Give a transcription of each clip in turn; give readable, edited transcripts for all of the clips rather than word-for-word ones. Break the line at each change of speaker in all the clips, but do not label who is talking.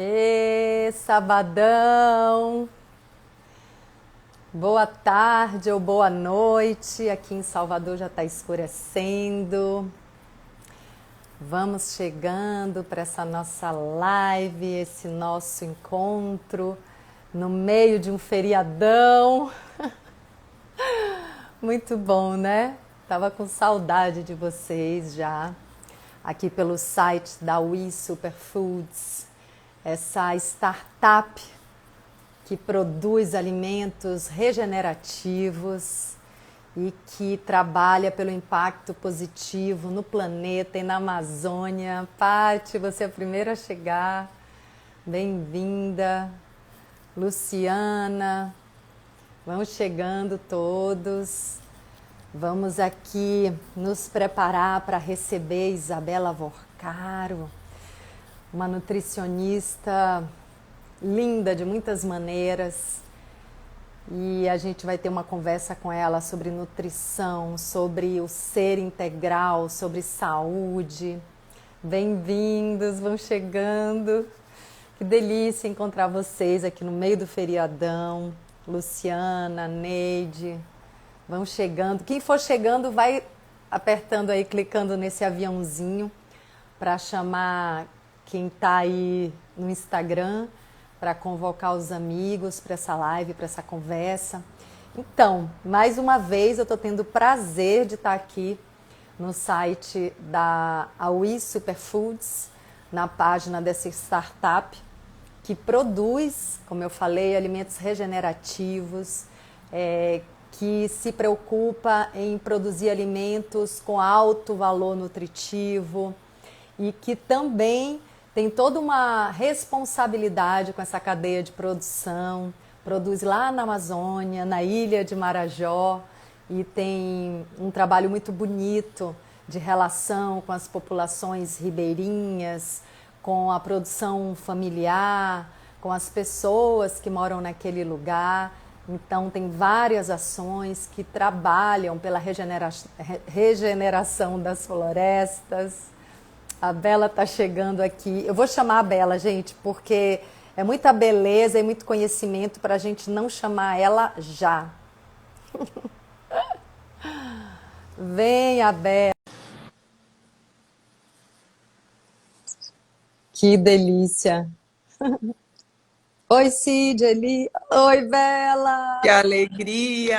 Ê, sabadão! Boa tarde ou boa noite. Aqui em Salvador já está escurecendo. Vamos chegando para essa nossa live, esse nosso encontro no meio de um feriadão. Muito bom, né? Tava com saudade de vocês já. Aqui pelo site da We Superfoods, essa startup que produz alimentos regenerativos e que trabalha pelo impacto positivo no planeta e na Amazônia. Pati, você é a primeira a chegar. Bem-vinda. Luciana, vão chegando todos. Vamos aqui nos preparar para receber Isabela Vorcaro, uma nutricionista linda de muitas maneiras. E a gente vai ter uma conversa com ela sobre nutrição, sobre o ser integral, sobre saúde. Bem-vindos, vão chegando. Que delícia encontrar vocês aqui no meio do feriadão. Luciana, Neide, vão chegando. Quem for chegando vai apertando aí, clicando nesse aviãozinho para chamar quem está aí no Instagram, para convocar os amigos para essa live, para essa conversa. Então, mais uma vez eu estou tendo o prazer de estar aqui no site da We Superfoods, na página dessa startup que produz, como eu falei, alimentos regenerativos, que se preocupa em produzir alimentos com alto valor nutritivo e que também tem toda uma responsabilidade com essa cadeia de produção. Produz lá na Amazônia, na ilha de Marajó, e tem um trabalho muito bonito de relação com as populações ribeirinhas, com a produção familiar, com as pessoas que moram naquele lugar. Então, tem várias ações que trabalham pela regeneração das florestas. A Bela está chegando aqui. Eu vou chamar a Bela, gente, porque é muita beleza e muito conhecimento para a gente não chamar ela já. Vem, a Bela. Que delícia. Oi, Cid, Eli. Oi,
Que
Bela.
alegria!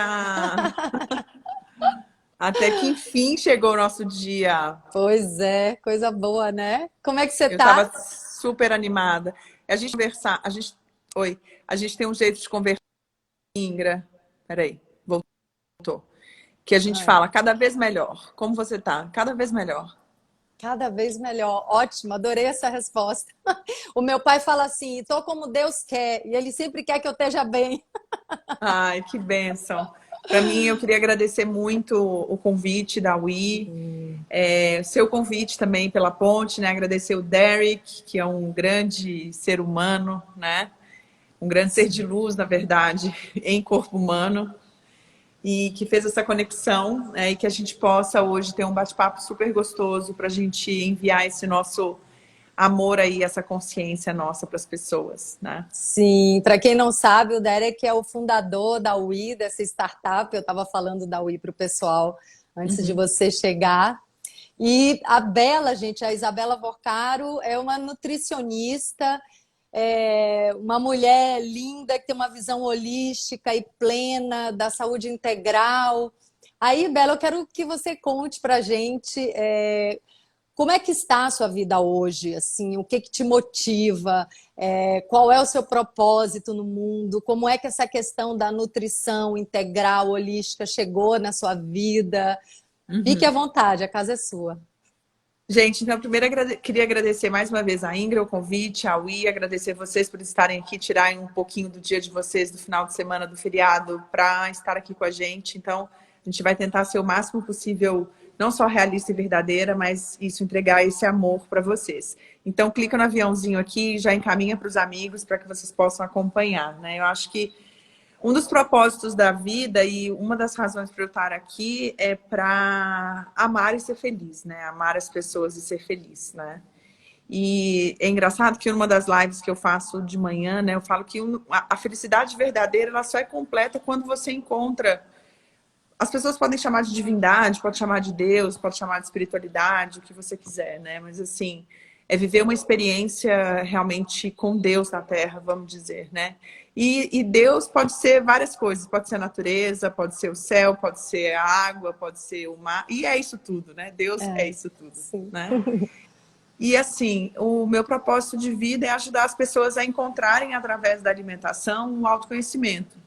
Até que enfim chegou o nosso dia.
Pois é, coisa boa, né? Como é que você
Eu
tá?
estava super animada. A gente conversar, oi, a gente tem um jeito de conversar, Ingra. Peraí, voltou. Que a gente
Ai,
fala cada vez melhor. Como você tá? Cada vez melhor.
cada vez melhor. Ótimo, adorei essa resposta. O meu pai fala assim: tô como Deus quer, e ele sempre quer que eu esteja bem.
Ai, que bênção. Para mim, eu queria agradecer muito o convite da Wi, seu convite também pela ponte, né? Agradecer o Derek, que é um grande ser humano, né? Um grande ser de luz, na verdade, em corpo humano, e que fez essa conexão, né, e que a gente possa hoje ter um bate-papo super gostoso para a gente enviar esse nosso amor aí, essa consciência nossa para as pessoas, né?
Sim, para quem não sabe, o Derek é o fundador da UI, dessa startup. Eu estava falando da UI para o pessoal antes de
Uhum.
você chegar. E a Bela, gente, a Isabela Vorcaro é uma nutricionista, uma mulher linda que tem uma visão holística e plena da saúde integral. Aí, Bela, eu quero que você conte para a gente como é que está a sua vida hoje, assim, o que que te motiva, qual é o seu propósito no mundo, como é que essa questão da nutrição integral, holística chegou na sua vida. Fique à
Uhum.
vontade, a casa é sua.
Gente, então, primeiro queria agradecer mais uma vez a Ingra, o convite, a Wi, agradecer vocês por estarem aqui, tirarem um pouquinho do dia de vocês, do final de semana, do feriado, para estar aqui com a gente. Então, a gente vai tentar ser o máximo possível, não só realista e verdadeira, mas isso, entregar esse amor para vocês. Então, clica no aviãozinho aqui e já encaminha para os amigos para que vocês possam acompanhar, né? Eu acho que um dos propósitos da vida e uma das razões para eu estar aqui é para amar e ser feliz, né? Amar as pessoas e ser feliz, né? E é engraçado que numa das lives que eu faço de manhã, né, eu falo que a felicidade verdadeira ela só é completa quando você encontra. As pessoas podem chamar de divindade, pode chamar de Deus, pode chamar de espiritualidade, o que você quiser, né? Mas assim, é viver uma experiência realmente com Deus na Terra, vamos dizer, né? E Deus pode ser várias coisas, pode ser a natureza, pode ser o céu, pode ser a água, pode ser o mar, e é isso tudo, né? Deus é isso tudo,
sim.
né? E assim, o meu propósito de vida é ajudar as pessoas a encontrarem, através da alimentação, o autoconhecimento.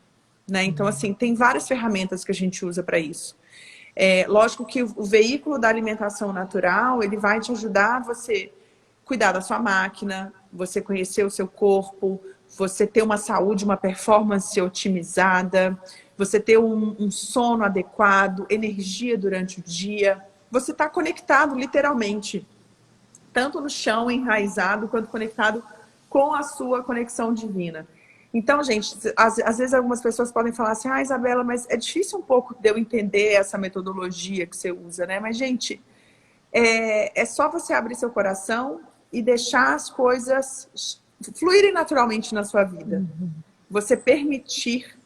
Né? Então, assim, tem várias ferramentas que a gente usa para isso. Lógico que o veículo da alimentação natural, ele vai te ajudar a você cuidar da sua máquina, você conhecer o seu corpo, você ter uma saúde, uma performance otimizada, você ter um sono adequado, energia durante o dia. Você está conectado, literalmente, tanto no chão, enraizado, quanto conectado com a sua conexão divina. Então, gente, às vezes algumas pessoas podem falar assim, ah, Isabela, mas é difícil um pouco de eu entender essa metodologia que você usa, né? Mas, gente, é só você abrir seu coração e deixar as coisas fluírem naturalmente na sua vida. Você permitir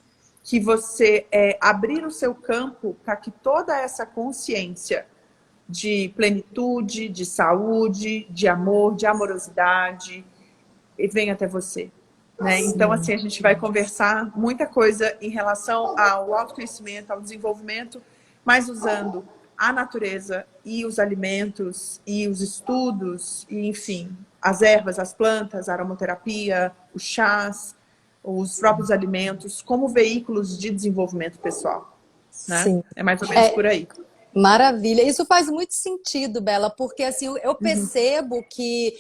que você abrir o seu campo para que toda essa consciência de plenitude, de saúde, de amor, de amorosidade, e vem até você. Né? Então, assim, a gente vai conversar muita coisa em relação ao autoconhecimento, ao desenvolvimento, mas usando a natureza e os alimentos e os estudos, e, enfim, as ervas, as plantas, a aromaterapia, os chás, os próprios alimentos, como veículos de desenvolvimento pessoal. Né?
Sim.
É mais ou menos por aí.
Maravilha, isso faz muito sentido, Bela, porque assim eu percebo que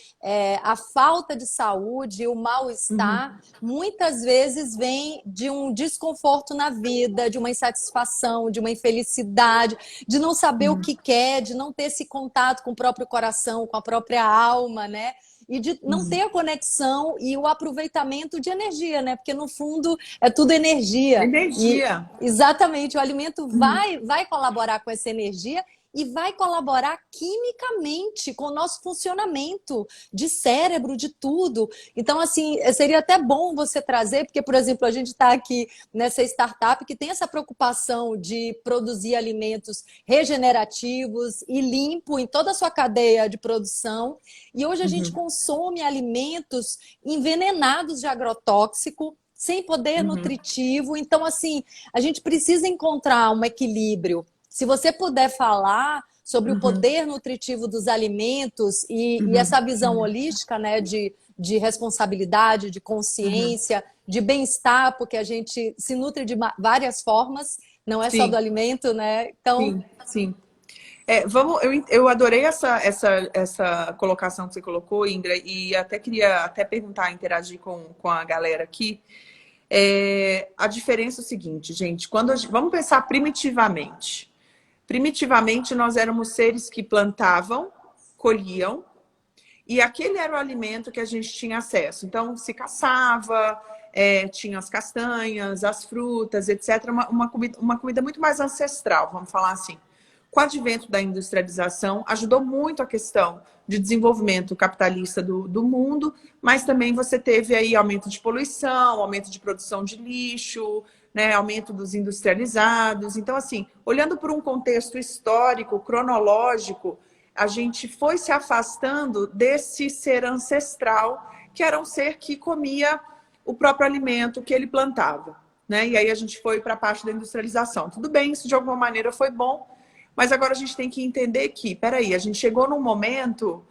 a falta de saúde, o mal-estar, muitas vezes vem de um desconforto na vida, de uma insatisfação, de uma infelicidade, de não saber o que quer, de não ter esse contato com o próprio coração, com a própria alma, né? E de não ter a conexão e o aproveitamento de energia, né? Porque no fundo é tudo energia.
Energia.
E, exatamente, o alimento vai colaborar com essa energia e vai colaborar quimicamente com o nosso funcionamento de cérebro, de tudo. Então, assim, seria até bom você trazer, porque, por exemplo, a gente está aqui nessa startup que tem essa preocupação de produzir alimentos regenerativos e limpo em toda a sua cadeia de produção. E hoje a gente consome alimentos envenenados de agrotóxico, sem poder nutritivo. Então, assim, a gente precisa encontrar um equilíbrio. Se você puder falar sobre o poder nutritivo dos alimentos e essa visão holística, né, de responsabilidade, de consciência, de bem-estar, porque a gente se nutre de várias formas, não é só do alimento, né? Então,
sim. Eu adorei essa colocação que você colocou, Indra, e até queria perguntar, interagir com a galera aqui. A diferença é o seguinte, gente, vamos pensar primitivamente. Primitivamente, nós éramos seres que plantavam, colhiam, e aquele era o alimento que a gente tinha acesso. Então, se caçava, tinha as castanhas, as frutas, etc. Uma comida muito mais ancestral, vamos falar assim. Com o advento da industrialização, ajudou muito a questão de desenvolvimento capitalista do mundo, mas também você teve aí aumento de poluição, aumento de produção de lixo, né, aumento dos industrializados. Então, assim, olhando por um contexto histórico, cronológico, a gente foi se afastando desse ser ancestral, que era um ser que comia o próprio alimento que ele plantava. Né? E aí a gente foi para a parte da industrialização. Tudo bem, isso de alguma maneira foi bom, mas agora a gente tem que entender que, peraí, a gente chegou num momento,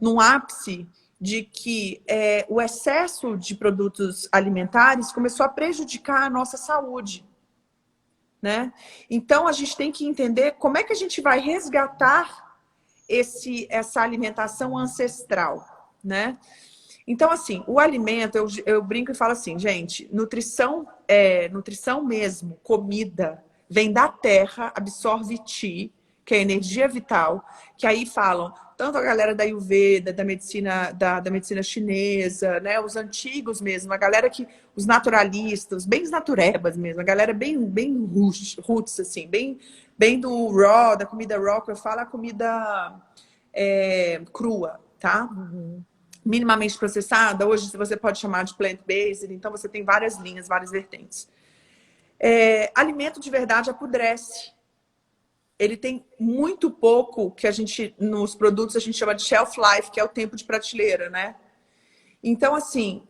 num ápice, de que o excesso de produtos alimentares começou a prejudicar a nossa saúde. Né? Então, a gente tem que entender como é que a gente vai resgatar essa alimentação ancestral. Né? Então, assim, o alimento, eu brinco e falo assim, gente, nutrição mesmo, comida, vem da terra, absorve Ti, que é energia vital, que aí falam, tanto a galera da Ayurveda, da medicina chinesa, né, os antigos mesmo, a galera os naturalistas, bem os naturebas mesmo, a galera bem roots, assim, bem do raw, da comida raw, que eu falo a comida crua, tá? minimamente processada, hoje você pode chamar de plant-based, então você tem várias linhas, várias vertentes. Alimento de verdade apodrece. Ele tem muito pouco que a gente, nos produtos, a gente chama de shelf life, que é o tempo de prateleira, né? Então, assim,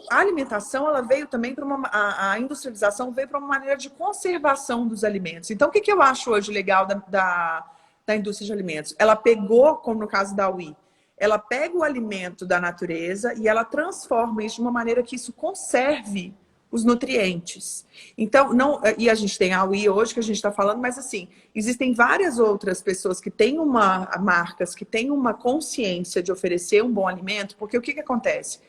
a alimentação, ela veio também para a industrialização veio para uma maneira de conservação dos alimentos. Então, o que eu acho hoje legal da indústria de alimentos? Ela pegou, como no caso da UI, ela pega o alimento da natureza e ela transforma isso de uma maneira que isso conserve os nutrientes. Então, não, e a gente tem a UI hoje que a gente está falando, mas assim, existem várias outras pessoas que têm marcas, que têm uma consciência de oferecer um bom alimento, porque o que acontece?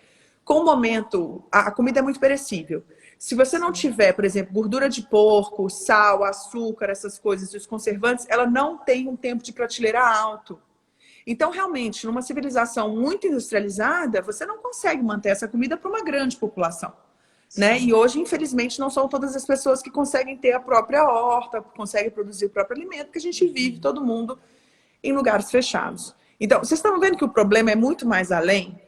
Com o momento, a comida é muito perecível. Se você não tiver, por exemplo, gordura de porco, sal, açúcar, essas coisas, e os conservantes, ela não tem um tempo de prateleira alto. Então, realmente, numa civilização muito industrializada, você não consegue manter essa comida para uma grande população. Né? E hoje, infelizmente, não são todas as pessoas que conseguem ter a própria horta, conseguem produzir o próprio alimento, porque a gente vive todo mundo em lugares fechados. Então, vocês estão vendo que o problema é muito mais além,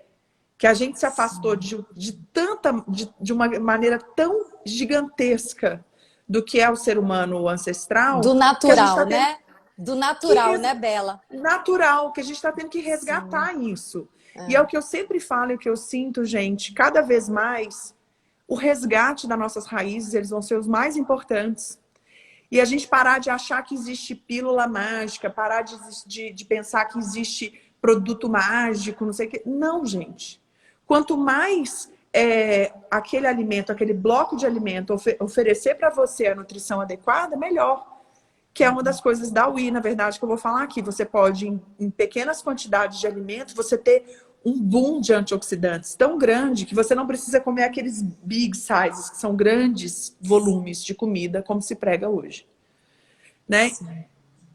que a gente se afastou de uma maneira tão gigantesca do que é o ser humano ancestral,
Do
que a gente
natural,
está tendo
né? Do natural, né, Bela?
natural, que a gente está tendo que resgatar isso.
É.
E é o que eu sempre falo e o que eu sinto, gente, cada vez mais o resgate das nossas raízes, eles vão ser os mais importantes. E a gente parar de achar que existe pílula mágica, parar de pensar que existe produto mágico, não sei o quê. Não, gente. Quanto mais aquele alimento, aquele bloco de alimento oferecer para você a nutrição adequada, melhor. Que é uma das coisas da UI, na verdade, que eu vou falar aqui. Você pode, em pequenas quantidades de alimento, você ter um boom de antioxidantes tão grande que você não precisa comer aqueles big sizes, que são grandes volumes de comida, como se prega hoje. Né?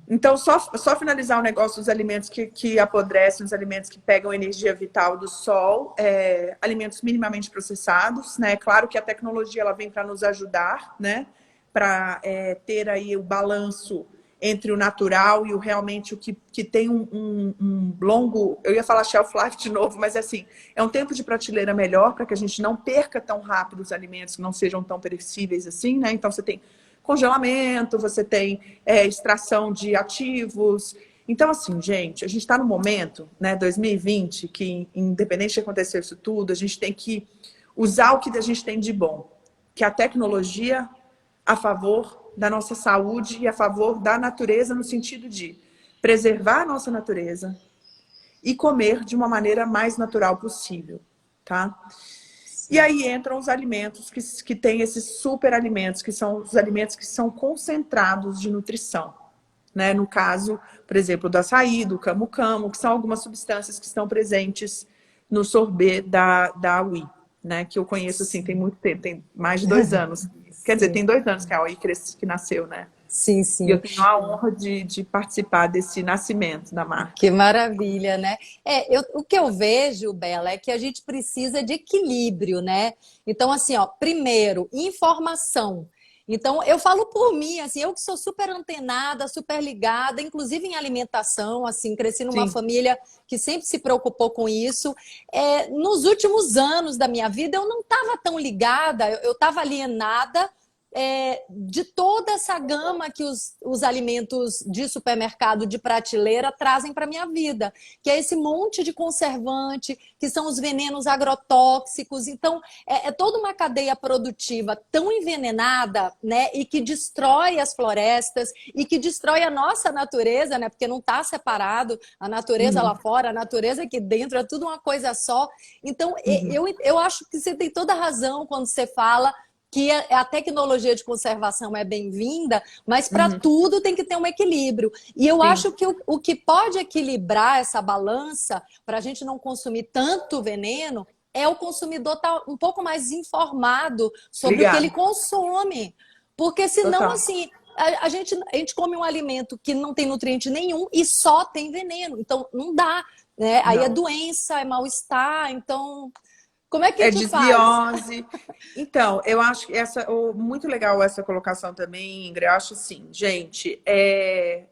Então, só finalizar o negócio dos alimentos que apodrecem, os alimentos que pegam energia vital do sol, alimentos minimamente processados, né? Claro que a tecnologia ela vem para nos ajudar, né? Para ter aí o balanço entre o natural e o realmente o que tem um longo... Eu ia falar shelf life de novo, mas assim, é um tempo de prateleira melhor para que a gente não perca tão rápido os alimentos, que não sejam tão perecíveis assim, né? Então, você tem congelamento, você tem extração de ativos. Então, assim, gente, a gente está no momento, né, 2020, que independente de acontecer isso tudo, a gente tem que usar o que a gente tem de bom, que é a tecnologia a favor da nossa saúde e a favor da natureza, no sentido de preservar a nossa natureza e comer de uma maneira mais natural possível, tá? E aí entram os alimentos que têm esses super alimentos, que são os alimentos que são concentrados de nutrição. Né? No caso, por exemplo, do açaí, do camu-camu, que são algumas substâncias que estão presentes no sorbet da UI, né? Que eu conheço assim, tem muito tempo, tem mais de 2 anos. Quer dizer, tem 2 anos que a UI que nasceu, né?
Sim, sim.
E eu tenho a honra de participar desse nascimento da marca.
Que maravilha, né? O que eu vejo, Bela, é que a gente precisa de equilíbrio, né? Então, assim, ó, primeiro, informação. Então, eu falo por mim, assim, eu que sou super antenada, super ligada, inclusive em alimentação, assim, cresci numa
Sim.
família que sempre se preocupou com isso. Nos últimos anos da minha vida, eu não estava tão ligada, eu estava alienada de toda essa gama que os alimentos de supermercado, de prateleira, trazem para a minha vida, que é esse monte de conservante, que são os venenos agrotóxicos. Então, é toda uma cadeia produtiva tão envenenada, né, e que destrói as florestas e que destrói a nossa natureza, né, porque não está separado a natureza lá fora, a natureza aqui dentro, é tudo uma coisa só. Então, eu acho que você tem toda a razão quando você fala que a tecnologia de conservação é bem-vinda, mas para tudo tem que ter um equilíbrio. E eu acho que o que pode equilibrar essa balança, para a gente não consumir tanto veneno, é o consumidor estar um pouco mais informado sobre o que ele consome. Porque senão, assim, a gente come um alimento que não tem nutriente nenhum e só tem veneno. Então, não dá. Né? Aí é doença, é mal-estar, então... Como é que a gente
desbiose. Então, eu acho que muito legal essa colocação também, Ingrid. Eu acho assim, gente,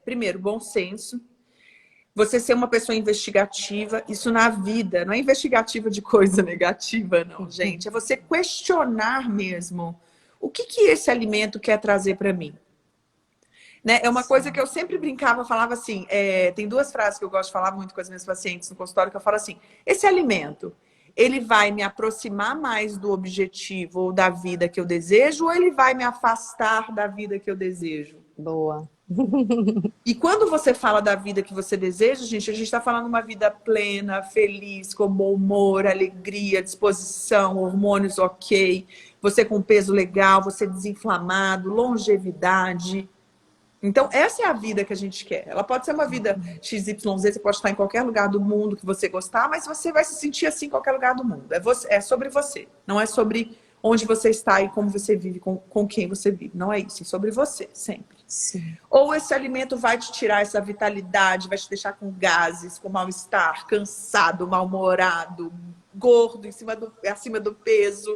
primeiro, bom senso. Você ser uma pessoa investigativa, isso na vida, não é investigativa de coisa negativa, não, gente. É você questionar mesmo o que esse alimento quer trazer para mim. Né? É uma coisa que eu sempre brincava, falava assim, tem duas frases que eu gosto de falar muito com as minhas pacientes no consultório, que eu falo assim, esse alimento, ele vai me aproximar mais do objetivo ou da vida que eu desejo, ou ele vai me afastar da vida que eu desejo?
Boa.
E quando você fala da vida que você deseja, gente, a gente está falando uma vida plena, feliz, com bom humor, alegria, disposição, hormônios ok, você com peso legal, você desinflamado, longevidade. Então, essa é a vida que a gente quer. Ela pode ser uma vida XYZ, você pode estar em qualquer lugar do mundo que você gostar, mas você vai se sentir assim em qualquer lugar do mundo. É sobre você, não é sobre onde você está e como você vive, com quem você vive. Não é isso, é sobre você, sempre.
Sim.
Ou esse alimento vai te tirar essa vitalidade, vai te deixar com gases, com mal-estar, cansado, mal-humorado, gordo, acima do peso,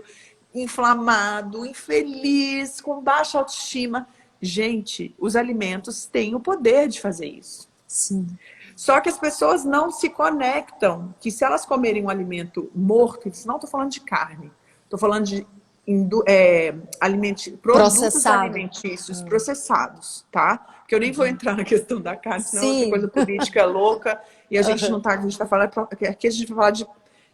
inflamado, infeliz, com baixa autoestima. Gente, os alimentos têm o poder de fazer isso.
Sim.
Só que as pessoas não se conectam, que se elas comerem um alimento morto, não estou falando de carne, estou falando de produtos alimentícios processados, tá? Porque eu nem vou entrar na questão da carne, senão é coisa política louca, e a gente não tá, a gente tá falando, aqui a gente vai falar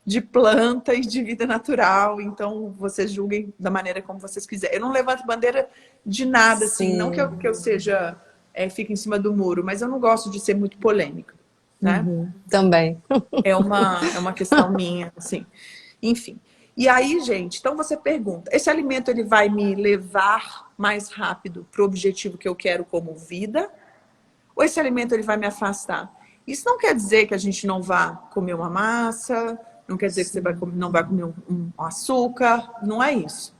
de planta e de vida natural, então vocês julguem da maneira como vocês quiserem. Eu não levanto bandeira de nada, assim, não que eu seja, fique em cima do muro, mas eu não gosto de ser muito polêmica, né?
Também.
É uma questão minha, assim. Enfim. E aí, gente, então você pergunta, esse alimento ele vai me levar mais rápido para o objetivo que eu quero como vida? Ou esse alimento ele vai me afastar? Isso não quer dizer que a gente não vá comer uma massa, não quer dizer que você não vai comer um açúcar, não é isso.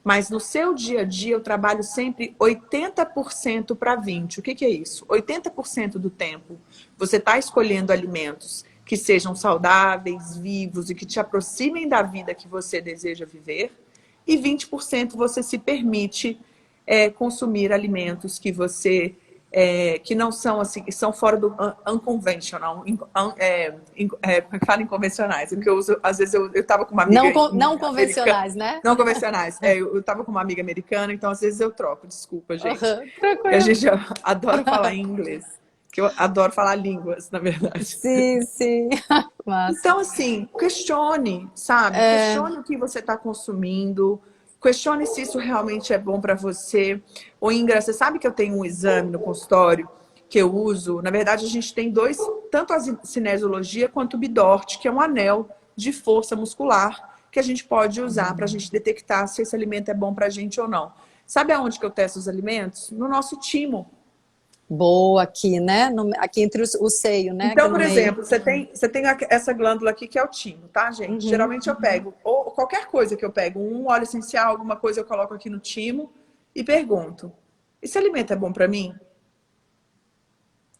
Mas no seu dia a dia eu trabalho sempre 80% para 20%. O que é isso? 80% do tempo você está escolhendo alimentos que sejam saudáveis, vivos e que te aproximem da vida que você deseja viver. E 20% você se permite consumir alimentos que você que não são assim, que são fora do unconventional, fala inconvencionais. O que eu uso, às vezes eu estava com uma amiga
não convencionais, né?
Não convencionais. Eu estava com uma amiga americana, então às vezes eu troco. Desculpa, gente.
Tranquilo.
A gente adora falar em inglês. Que eu adoro falar línguas, na verdade.
Sim.
Então, assim, questione, sabe? Questione o que você está consumindo. Questione se isso realmente é bom para você. Ô, Ingra, você sabe que eu tenho um exame no consultório que eu uso? Na verdade, a gente tem dois, tanto a cinesiologia quanto o Bidort, que é um anel de força muscular que a gente pode usar para a gente detectar se esse alimento é bom para a gente ou não. Sabe aonde que eu testo os alimentos? No nosso timo.
Boa, aqui, né? Aqui entre o seio, né?
Então, por exemplo, você tem essa glândula aqui que é o timo, tá, gente? Geralmente eu pego, ou qualquer coisa que eu pego, um óleo essencial, alguma coisa eu coloco aqui no timo e pergunto, esse alimento é bom pra mim?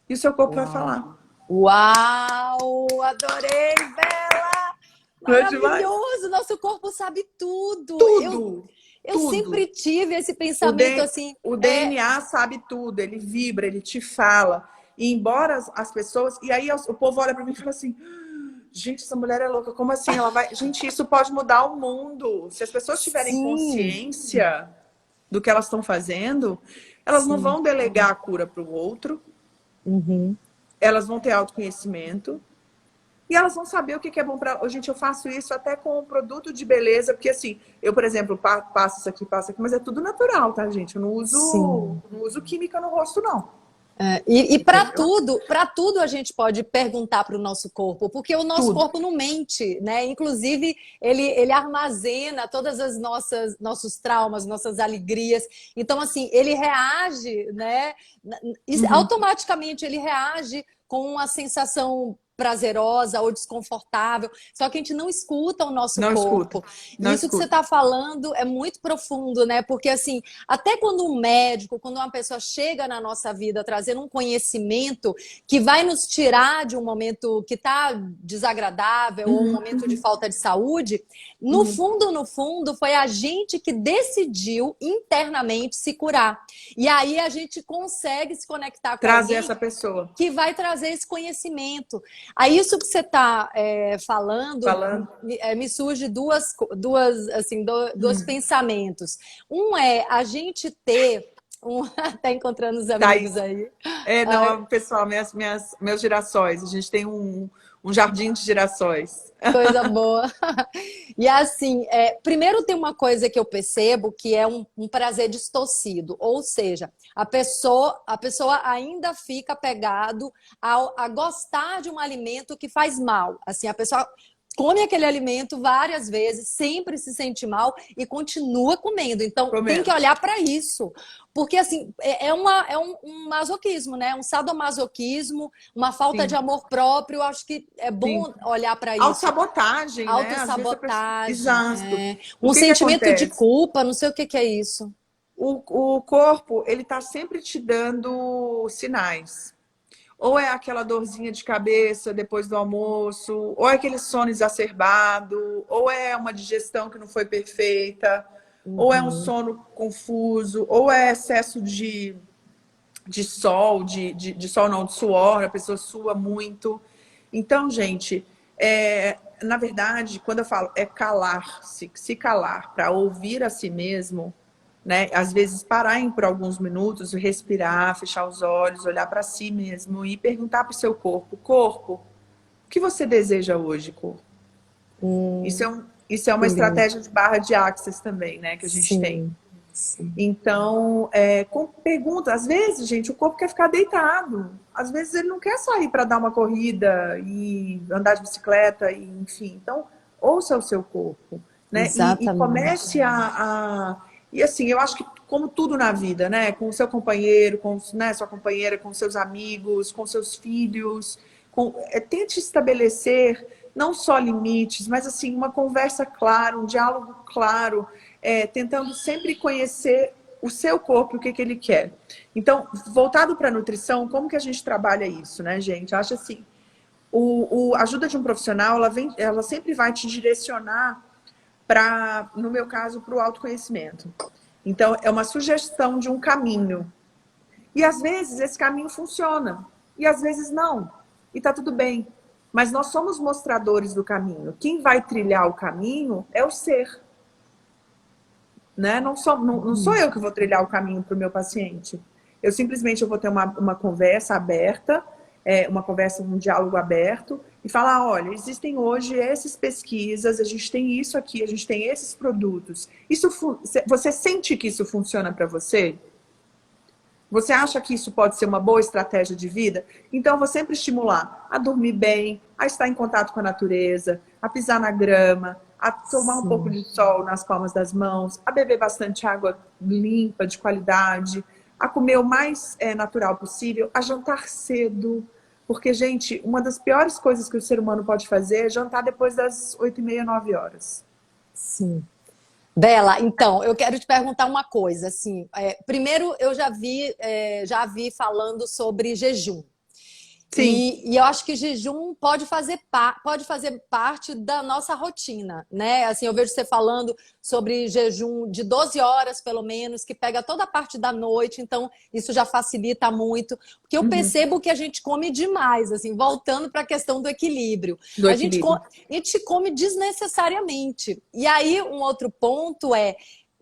E o seu corpo vai falar.
Uau! Adorei, Bela! Maravilhoso! Nosso corpo sabe tudo!
Tudo!
Eu sempre tive esse pensamento assim.
O DNA sabe tudo, ele vibra, ele te fala. E embora as pessoas. E aí o povo olha pra mim e fala assim: gente, essa mulher é louca, como assim? Ela vai. Gente, isso pode mudar o mundo. Se as pessoas tiverem consciência do que elas estão fazendo, elas não vão delegar a cura para o outro. Elas vão ter autoconhecimento. E elas vão saber o que é bom para... Gente, eu faço isso até com um produto de beleza, porque assim, eu, por exemplo, passo isso aqui, mas é tudo natural, tá, gente? Eu não uso química no rosto, não.
E para tudo a gente pode perguntar para o nosso corpo, porque o nosso corpo não mente, né? Inclusive, ele armazena todas as nossos traumas, nossas alegrias. Então, assim, ele reage, né? Automaticamente ele reage com uma sensação prazerosa ou desconfortável, só que a gente não escuta o nosso
Não escuta.
corpo. E isso que você está falando é muito profundo, né? Porque assim, até quando um médico, quando uma pessoa chega na nossa vida trazendo um conhecimento que vai nos tirar de um momento que está desagradável ou um momento de falta de saúde, no fundo, foi a gente que decidiu internamente se curar. E aí a gente consegue se conectar com
Trazer
alguém
essa pessoa.
que vai trazer esse conhecimento. Aí isso que você está falando me surge dois pensamentos. Um é a gente ter tá encontrando os amigos aí.
Não, pessoal, meus girassóis. A gente tem um jardim de girassóis.
Coisa boa. E assim, primeiro tem uma coisa que eu percebo que é um prazer distorcido, ou seja, a pessoa ainda fica apegado a gostar de um alimento que faz mal. Assim, a pessoa come aquele alimento várias vezes, sempre se sente mal e continua comendo. Então, tem que olhar para isso. Porque, assim, é um masoquismo, né? Um sadomasoquismo, uma falta de amor próprio. Eu acho que é bom olhar para isso.
Autossabotagem, né?
Autossabotagem.
Exato.
Um sentimento de culpa, não sei o que é isso.
O corpo, ele está sempre te dando sinais. Ou é aquela dorzinha de cabeça depois do almoço, ou é aquele sono exacerbado, ou é uma digestão que não foi perfeita, ou é um sono confuso, ou é excesso de sol, de sol não, de suor, a pessoa sua muito. Então, gente, na verdade, quando eu falo calar-se, se calar para ouvir a si mesmo, né? Às vezes parar por alguns minutos, respirar, fechar os olhos, olhar para si mesmo e perguntar para o seu corpo: corpo, o que você deseja hoje, corpo? Isso é uma estratégia de barra de Access também, né? Que a gente tem. Sim. Então, com pergunta, às vezes, gente, o corpo quer ficar deitado. Às vezes ele não quer sair para dar uma corrida e andar de bicicleta, e, enfim. Então, ouça o seu corpo, né? E comece E assim, eu acho que como tudo na vida, né? Com o seu companheiro, com sua companheira, com seus amigos, com seus filhos, tente estabelecer não só limites, mas assim, uma conversa clara, um diálogo claro, tentando sempre conhecer o seu corpo, o que ele quer. Então, voltado para a nutrição, como que a gente trabalha isso, né, gente? Eu acho assim, a ajuda de um profissional, ela sempre vai te direcionar no meu caso, para o autoconhecimento. Então, é uma sugestão de um caminho. E às vezes esse caminho funciona, e às vezes não. E tá tudo bem. Mas nós somos mostradores do caminho. Quem vai trilhar o caminho é o ser. Né? Não sou eu que vou trilhar o caminho para o meu paciente. Eu simplesmente vou ter uma conversa aberta, um diálogo aberto, e falar: olha, existem hoje essas pesquisas, a gente tem isso aqui, a gente tem esses produtos. Você sente que isso funciona para você? Você acha que isso pode ser uma boa estratégia de vida? Então, eu vou sempre estimular a dormir bem, a estar em contato com a natureza, a pisar na grama, a tomar um pouco de sol nas palmas das mãos, a beber bastante água limpa, de qualidade, a comer o mais natural possível, a jantar cedo. Porque, gente, uma das piores coisas que o ser humano pode fazer é jantar depois das 8h30, 9h. Sim.
Bela, então, eu quero te perguntar uma coisa. Assim, primeiro, eu já vi falando sobre jejum.
Sim.
E eu acho que jejum pode fazer parte da nossa rotina, né? Assim, eu vejo você falando sobre jejum de 12 horas, pelo menos, que pega toda a parte da noite, então isso já facilita muito. Porque eu percebo que a gente come demais, assim, voltando para a questão do equilíbrio. A gente come desnecessariamente. E aí, um outro ponto é: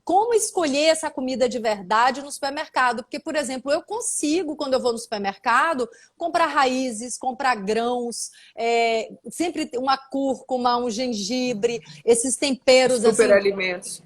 como escolher essa comida de verdade no supermercado? Porque, por exemplo, eu consigo, quando eu vou no supermercado, comprar raízes, comprar grãos, sempre uma cúrcuma, um gengibre, esses temperos
super
assim,
alimentos.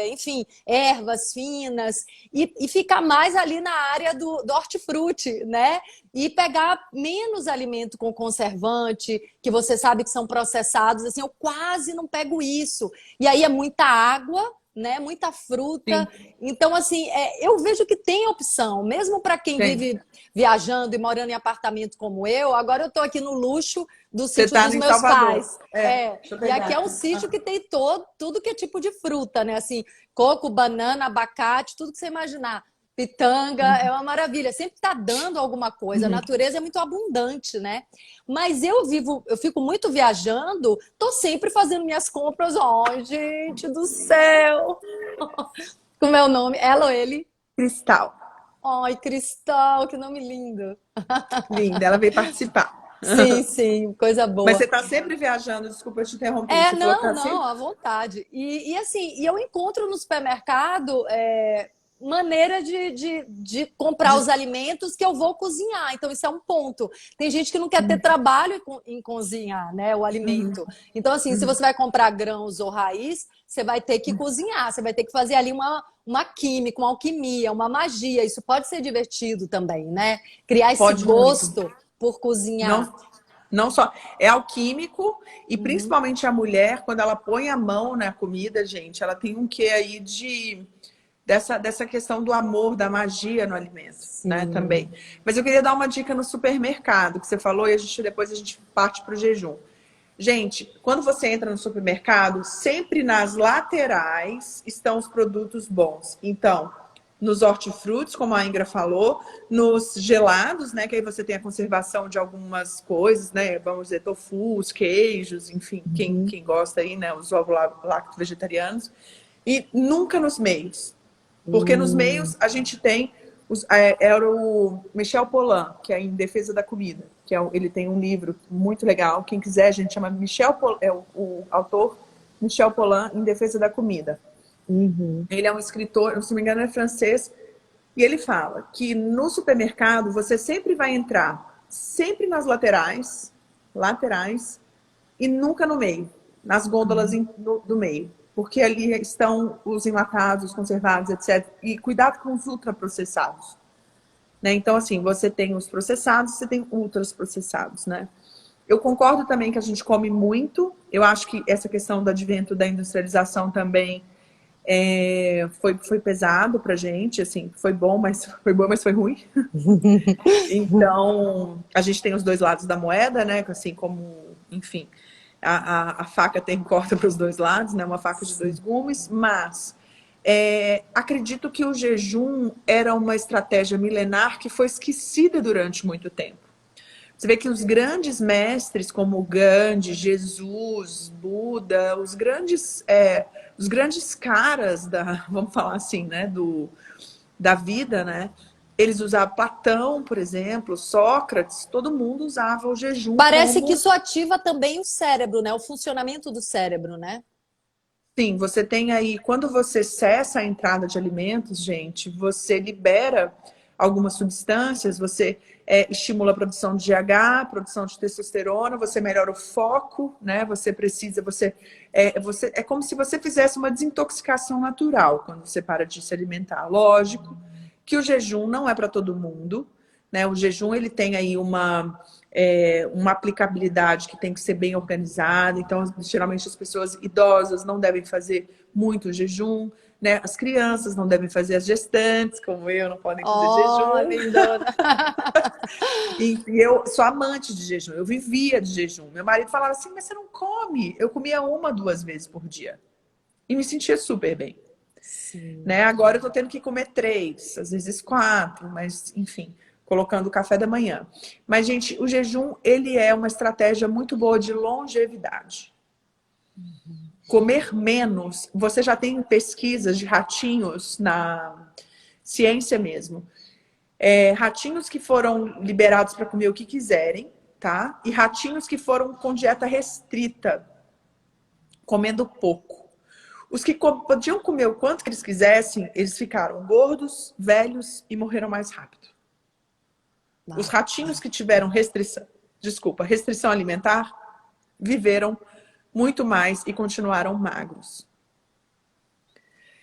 Enfim, ervas finas, e ficar mais ali na área do hortifruti, né? E pegar menos alimento com conservante, que você sabe que são processados. Assim, eu quase não pego isso. E aí é muita água, né? Muita fruta.
Sim,
Então, assim, eu vejo que tem opção, mesmo para quem
tem.
vive viajando e morando em apartamento como eu. Agora eu estou aqui no luxo do
Você
sítio
está
dos
em
meus
Salvador.
pais.
Deixa eu
E
pegar
aqui é um
aqui.
sítio que tem tudo que é tipo de fruta, né? Assim, coco, banana, abacate, tudo que você imaginar. Pitanga, é uma maravilha. Sempre está dando alguma coisa. A
Uhum.
natureza é muito abundante, né? Mas eu fico muito viajando, tô sempre fazendo minhas compras. Ai, gente do céu! Como é o nome? Ela ou ele?
Cristal.
Ai, Cristal, que nome lindo.
Linda, ela veio participar.
Sim, sim, coisa
Mas
boa.
você está sempre viajando, desculpa eu te interromper. Você falou que
Não,
está
não,
sempre.
à vontade. E assim, eu encontro no supermercado maneira de comprar os alimentos que eu vou cozinhar. Então, isso é um ponto. Tem gente que não quer ter trabalho em cozinhar, né, o alimento. Então, assim, se você vai comprar grãos ou raiz, você vai ter que cozinhar, você vai ter que fazer ali uma química, uma alquimia, uma magia. Isso pode ser divertido também, né? Criar esse
Pode muito.
gosto por cozinhar.
Não, não só. É alquímico e
Uhum.
principalmente a mulher, quando ela põe a mão na comida, gente, ela tem um quê aí dessa questão do amor, da magia no alimento, né, também.
Sim.
Mas eu queria dar uma dica no supermercado, que você falou, e depois a gente parte para o jejum. Gente, quando você entra no supermercado, sempre nas laterais estão os produtos bons. Então, nos hortifrutis, como a Ingra falou, nos gelados, né? Que aí você tem a conservação de algumas coisas, né? Vamos dizer, tofus, queijos, enfim,
Uhum.
quem gosta aí, né? Os ovos lacto-vegetarianos. E nunca nos meios. Porque nos
Hum.
meios a gente tem era o Michel Pollan, que é Em Defesa da Comida, que ele tem um livro muito legal. Quem quiser, a gente chama o autor Michel Pollan, Em Defesa da Comida.
Uhum.
Ele é um escritor, se não me engano, é francês, e ele fala que no supermercado você sempre vai entrar sempre nas laterais, e nunca no meio, nas gôndolas do meio. Porque ali estão os enlatados, os conservados, etc. E cuidado com os ultraprocessados. Né? Então, assim, você tem os processados, você tem ultraprocessados, né? Eu concordo também que a gente come muito. Eu acho que essa questão do advento da industrialização também foi pesado pra gente, assim, foi bom, mas foi ruim. Então, a gente tem os dois lados da moeda, né? Assim como, enfim, a faca tem corta para os dois lados, né? Uma faca de dois gumes, mas acredito que o jejum era uma estratégia milenar que foi esquecida durante muito tempo. Você vê que os grandes mestres, como Gandhi, Jesus, Buda, os grandes caras vamos falar assim, né, da vida, né? Eles usavam Platão, por exemplo, Sócrates, todo mundo usava o jejum
Parece que
como.
isso ativa também o cérebro, né? O funcionamento do cérebro, né?
Sim, você tem aí, quando você cessa a entrada de alimentos, gente, você libera algumas substâncias, você estimula a produção de GH, produção de testosterona, você melhora o foco, né? É como se você fizesse uma desintoxicação natural quando você para de se alimentar. Lógico que o jejum não é para todo mundo, né? O jejum ele tem aí uma aplicabilidade que tem que ser bem organizada. Então, geralmente as pessoas idosas não devem fazer muito jejum, né? As crianças não devem fazer, as gestantes, como eu, não podem fazer
Oh,
jejum.
lindona.
E eu sou amante de jejum, eu vivia de jejum. Meu marido falava assim, mas você não come? Eu comia 1, 2 vezes por dia. E me sentia super bem.
Sim.
Né? Agora eu tô tendo que comer 3, às vezes 4, mas enfim, colocando o café da manhã. Mas, gente, o jejum, ele é uma estratégia muito boa de longevidade. Comer menos, você já tem pesquisas de ratinhos na ciência mesmo. Ratinhos que foram liberados para comer o que quiserem, tá? E ratinhos que foram com dieta restrita, comendo pouco. Os que podiam comer o quanto que eles quisessem, eles ficaram gordos, velhos e morreram mais rápido. Os
Ah,
ratinhos que tiveram restrição alimentar, viveram muito mais e continuaram magros.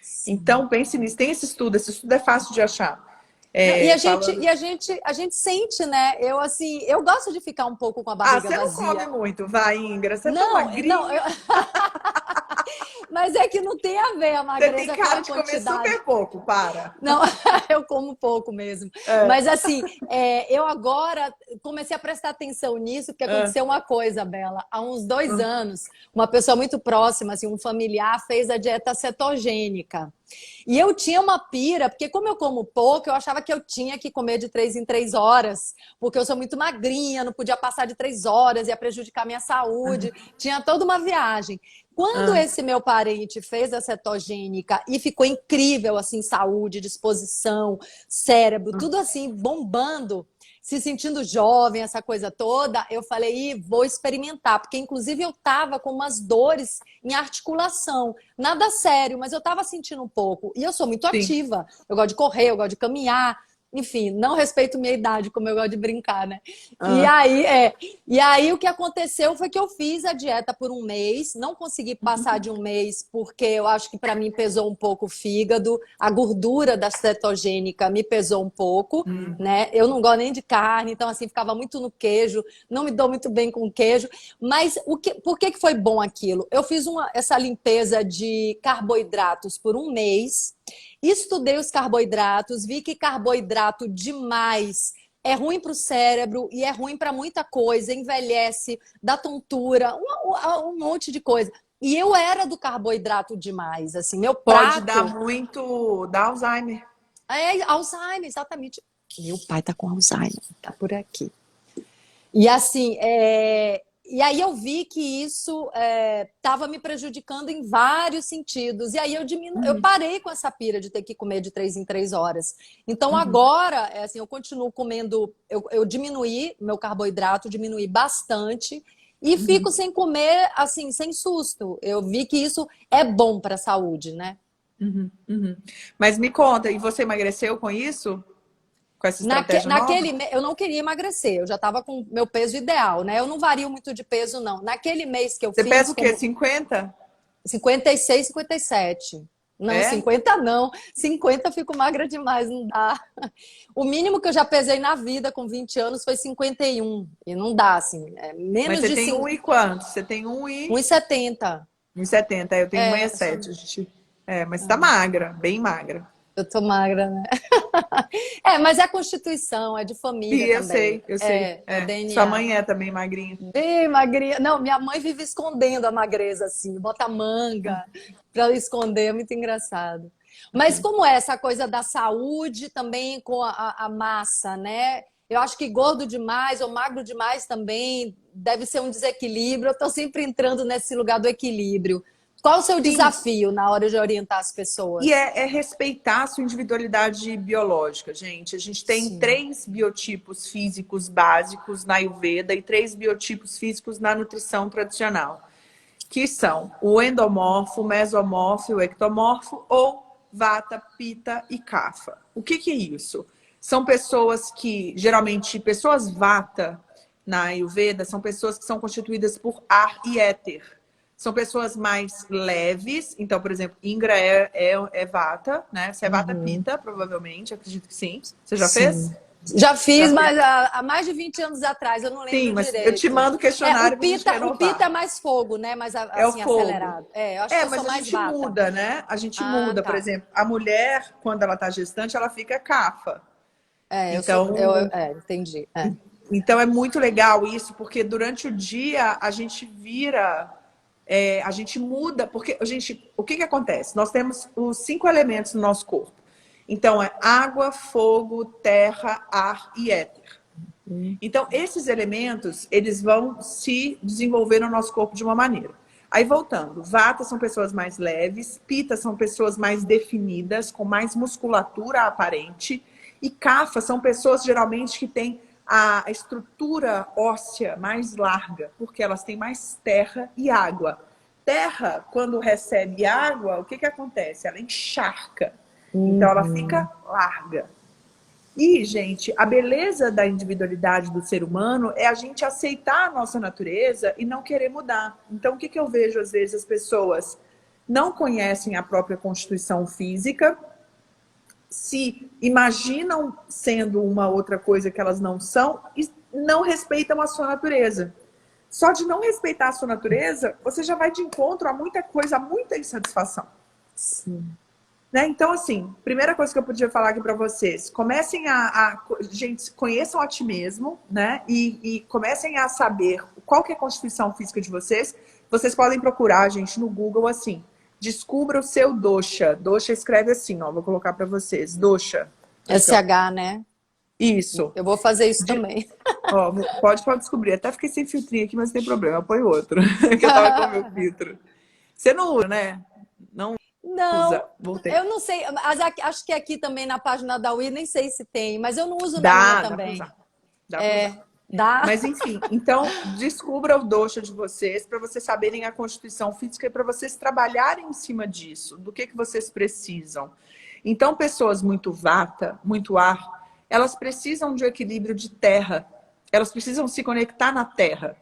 sim.
Então, pense nisso. Tem esse estudo é fácil de achar.
Não, e
Falando.
a gente sente, né? Eu assim, eu gosto de ficar um pouco com a
Ah,
barriga
você não come
vazia.
muito, vai, Ingra. Você é tão
Não,
magrinha.
Mas é que não tem a ver a
Você
magreza
tem
com
cara
a
de comer
quantidade.
super pouco, para.
Não, eu como pouco mesmo. Mas assim, eu agora comecei a prestar atenção nisso, porque
Ah,
aconteceu uma coisa, Bela. Há uns 2 anos,
ah,
uma pessoa muito próxima, assim, um familiar, fez a dieta cetogênica. E eu tinha uma pira, porque como eu como pouco, eu achava que eu tinha que comer de 3 em 3 horas, porque eu sou muito magrinha, não podia passar de 3 horas, ia prejudicar minha saúde. Tinha toda uma viagem. Quando
ah,
esse meu parente fez a cetogênica e ficou incrível, assim, saúde, disposição, cérebro,
ah.
tudo assim, bombando, se sentindo jovem, essa coisa toda, eu falei, vou experimentar, porque inclusive eu tava com umas dores em articulação, nada sério, mas eu tava sentindo um pouco. E eu sou muito
Sim.
ativa, eu gosto de correr, eu gosto de caminhar, enfim, não respeito minha idade, como eu gosto de brincar, né? E
Ah,
aí, é, e aí o que aconteceu foi que eu fiz a dieta por um mês, não consegui passar de um mês porque eu acho que para mim pesou um pouco o fígado, a gordura da cetogênica me pesou um pouco, né? Eu não gosto nem de carne, então assim ficava muito no queijo, não me dou muito bem com queijo, mas por que foi bom aquilo? Eu fiz essa limpeza de carboidratos por um mês, estudei os carboidratos, vi que carboidrato demais é ruim para o cérebro e é ruim para muita coisa, envelhece, dá tontura, um monte de coisa. E eu era do carboidrato demais, assim, meu
pode dar
prato
muito, dá Alzheimer.
é Alzheimer, exatamente. Meu pai tá com Alzheimer, tá por aqui. E assim, e aí eu vi que isso estava me prejudicando em vários sentidos. E aí eu
Uhum,
parei com essa pira de ter que comer de 3 em 3 horas. Então
uhum,
agora, assim, eu continuo comendo, eu diminuí meu carboidrato, diminuí bastante. E
uhum,
fico sem comer, assim, sem susto. Eu vi que isso é bom para a saúde, né?
uhum, uhum. Mas me conta, e você emagreceu com isso? Com essa estratégia nova?
Eu não queria emagrecer, eu já estava com meu peso ideal, né? Eu não vario muito de peso, não. Naquele mês que eu
Você pesa
fiz,
o quê?
como
50?
56, 57. Não,
É?
50 não. 50 eu fico magra demais, não dá. O mínimo que eu já pesei na vida com 20 anos foi 51. E não dá, assim.
Mas
Menos
você
de
tem um e quanto? Você tem
1,70.
1,70. Eu tenho
É, eu sou,
1,67. Mas você tá magra, bem magra.
eu tô magra, né? Mas é a constituição, é de
Sim,
família
eu
também.
sei, eu sei.
É o
Sua
DNA.
mãe é também magrinha.
Bem magrinha. Não, minha mãe vive escondendo a magreza, assim, bota manga para esconder, é muito engraçado. Mas como é essa coisa da saúde também com a massa, né? Eu acho que gordo demais ou magro demais também deve ser um desequilíbrio. Eu estou sempre entrando nesse lugar do equilíbrio. Qual o seu
Sim,
desafio na hora de orientar as
e
pessoas?
é respeitar a sua individualidade biológica, gente. A gente tem
Sim.
3 biotipos físicos básicos na Ayurveda e 3 biotipos físicos na nutrição tradicional, que são o endomorfo, o mesomorfo e o ectomorfo, ou Vata, Pitta e Kapha. O que é isso? São pessoas que, geralmente, pessoas Vata na Ayurveda são pessoas que são constituídas por ar e éter. São pessoas mais leves. Então, por exemplo, Ingra é Vata, né? Você é Vata
Uhum.
Pitta, provavelmente, acredito que sim. Você já fez?
Sim. Já
Já
fiz,
fez?
mas há mais de 20 anos atrás, eu não
Sim,
lembro
mas eu te
direito.
mando o questionário pra gente
O Pita é
renovar.
mais fogo, né? Mais
É o
assim,
fogo.
acelerado. Eu acho que eu sou
Mas a
mais
gente
vata.
muda, né? A gente
Ah,
muda. Por
tá.
exemplo, a mulher, quando ela tá gestante, ela fica cafa. Então,
Entendi.
então é muito legal isso, porque durante o dia a gente vira, a gente muda, porque o que acontece? Nós temos os 5 elementos no nosso corpo. Então, é água, fogo, terra, ar e éter. Então, esses elementos, eles vão se desenvolver no nosso corpo de uma maneira. Aí, voltando, Vata são pessoas mais leves, Pitta são pessoas mais definidas, com mais musculatura aparente, e Kapha são pessoas, geralmente, que têm a estrutura óssea mais larga, porque elas têm mais terra e água. Terra, quando recebe água, o que acontece? Ela encharca. Então, ela fica
Uhum.
larga. E, gente, a beleza da individualidade do ser humano é a gente aceitar a nossa natureza e não querer mudar. Então, o que eu vejo às vezes? As pessoas não conhecem a própria constituição física, se imaginam sendo uma outra coisa que elas não são e não respeitam a sua natureza. Só de não respeitar a sua natureza, você já vai de encontro a muita coisa, a muita insatisfação.
Sim.
Né? Então, assim, primeira coisa que eu podia falar aqui para vocês, comecem gente, conheçam a ti mesmo, né? E comecem a saber qual que é a constituição física de vocês. Vocês podem procurar, gente, no Google, assim, descubra o seu dosha. Dosha escreve assim, ó, vou colocar para vocês, dosha. Aqui, ó.
SH, né?
Isso.
Eu vou fazer isso também.
Ó, pode descobrir. Até fiquei sem filtrinho aqui, mas não tem problema, põe outro. Que eu tava com o meu filtro. Você não usa, né? Não usa.
Não,
Voltei.
eu não sei, mas acho que aqui também na página da Wii, nem sei se tem, mas eu não uso na minha também.
Dá pra usar.
Dá.
Mas enfim, então descubra o dosha de vocês para vocês saberem a constituição física e para vocês trabalharem em cima disso, do que vocês precisam. Então, pessoas muito vata, muito ar, elas precisam de um equilíbrio de terra. Elas precisam se conectar na terra.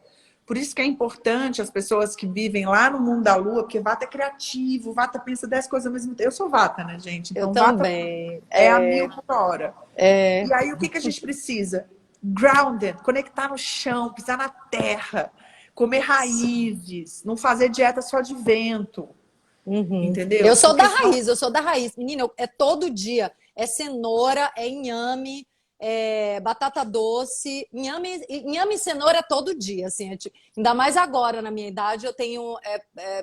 Por isso que é importante as pessoas que vivem lá no mundo da lua, porque vata é criativo, vata pensa 10 coisas ao mesmo tempo. Eu sou vata, né, gente? Então,
eu também.
Vata é a 1000 por hora.
É.
E aí, o que a gente precisa? Grounded, conectar no chão, pisar na terra, comer raízes, não fazer dieta só de vento. Entendeu?
Eu sou da raiz, eu sou da raiz. Menina, é todo dia. É cenoura, é inhame, é batata doce. Inhame e cenoura todo dia, assim. Ainda mais agora, na minha idade, eu tenho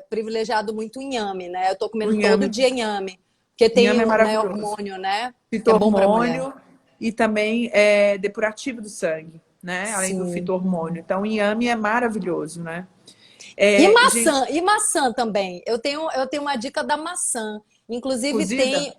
privilegiado muito inhame, né? Eu tô comendo todo dia inhame. Porque tem hormônio, né?
Fito-hormônio e também é depurativo do sangue, né? Além do fito-hormônio. Então, inhame é maravilhoso, né?
E maçã também. Eu tenho uma dica da maçã. Inclusive
cozida?
tem.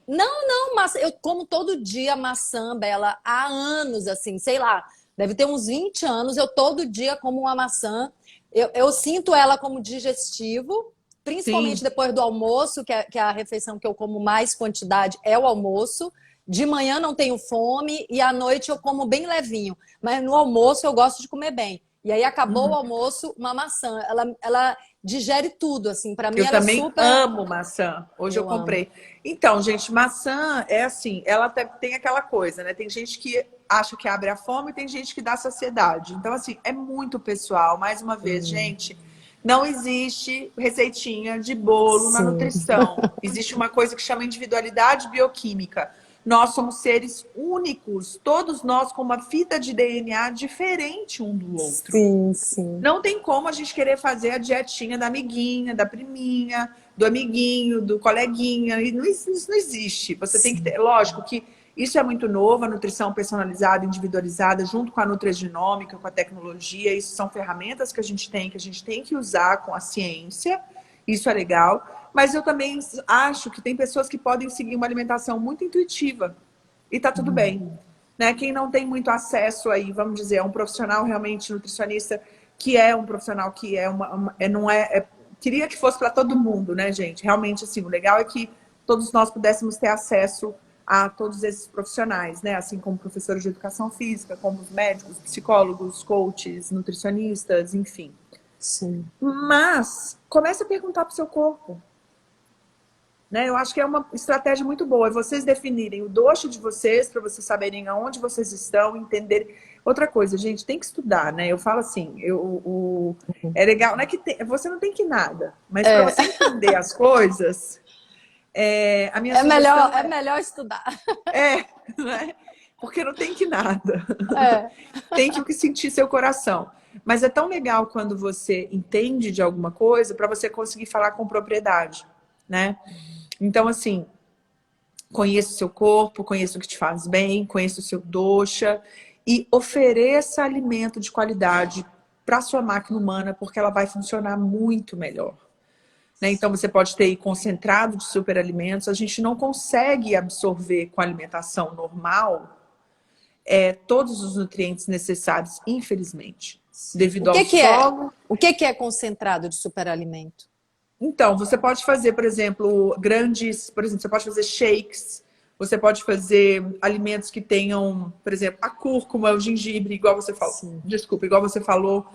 Não, maçã. Eu como todo dia maçã, Bela, há anos, assim, sei lá, deve ter uns 20 anos. Eu todo dia como uma maçã. Eu sinto ela como digestivo, principalmente depois do almoço, que é a refeição que eu como mais quantidade é o almoço. De manhã não tenho fome e à noite eu como bem levinho. Mas no almoço eu gosto de comer bem. E aí acabou o almoço, uma maçã. Ela digere tudo, assim. Para mim,
eu
ela é
também
super...
amo maçã. Hoje eu comprei. Amo. Então, gente, maçã é assim, ela tem aquela coisa, né? Tem gente que acha que abre a fome e tem gente que dá saciedade. Então, assim, é muito pessoal. Mais uma vez, gente, não existe receitinha de bolo na nutrição. Existe uma coisa que chama individualidade bioquímica. Nós somos seres únicos, todos nós com uma fita de DNA diferente um do outro.
Sim.
Não tem como a gente querer fazer a dietinha da amiguinha, da priminha, do amiguinho, do coleguinha. Isso não existe. Você tem que ter... Lógico que isso é muito novo, a nutrição personalizada, individualizada, junto com a nutrigenômica, com a tecnologia. Isso são ferramentas que a gente tem que usar com a ciência. Isso é legal. Mas eu também acho que tem pessoas que podem seguir uma alimentação muito intuitiva. E tá tudo bem. Né? Quem não tem muito acesso aí, vamos dizer, a um profissional realmente nutricionista, que é um profissional que queria que fosse para todo mundo, né, gente? Realmente, assim, o legal é que todos nós pudéssemos ter acesso a todos esses profissionais, né? Assim como professores de educação física, como médicos, psicólogos, coaches, nutricionistas, enfim.
Sim.
Mas comece a perguntar para o seu corpo. Né? Eu acho que é uma estratégia muito boa. É vocês definirem o dosha de vocês, para vocês saberem aonde vocês estão, entenderem. Outra coisa, gente, tem que estudar, né? Eu falo assim, é legal, não é que você não tem que nada, mas para você entender as coisas, a minha sugestão
é melhor estudar.
Né? Porque não tem que nada. Tem que sentir seu coração. Mas é tão legal quando você entende de alguma coisa para você conseguir falar com propriedade, né? Então, assim, conheça o seu corpo, conheça o que te faz bem, conheça o seu dosha e ofereça alimento de qualidade para a sua máquina humana, porque ela vai funcionar muito melhor. Né? Então, você pode ter aí concentrado de superalimentos. A gente não consegue absorver com a alimentação normal todos os nutrientes necessários, infelizmente. Devido ao solo.
O que é concentrado de superalimento?
Então, você pode fazer, por exemplo, você pode fazer shakes, você pode fazer alimentos que tenham, por exemplo, a cúrcuma, o gengibre, igual você falou. Desculpa, igual você falou.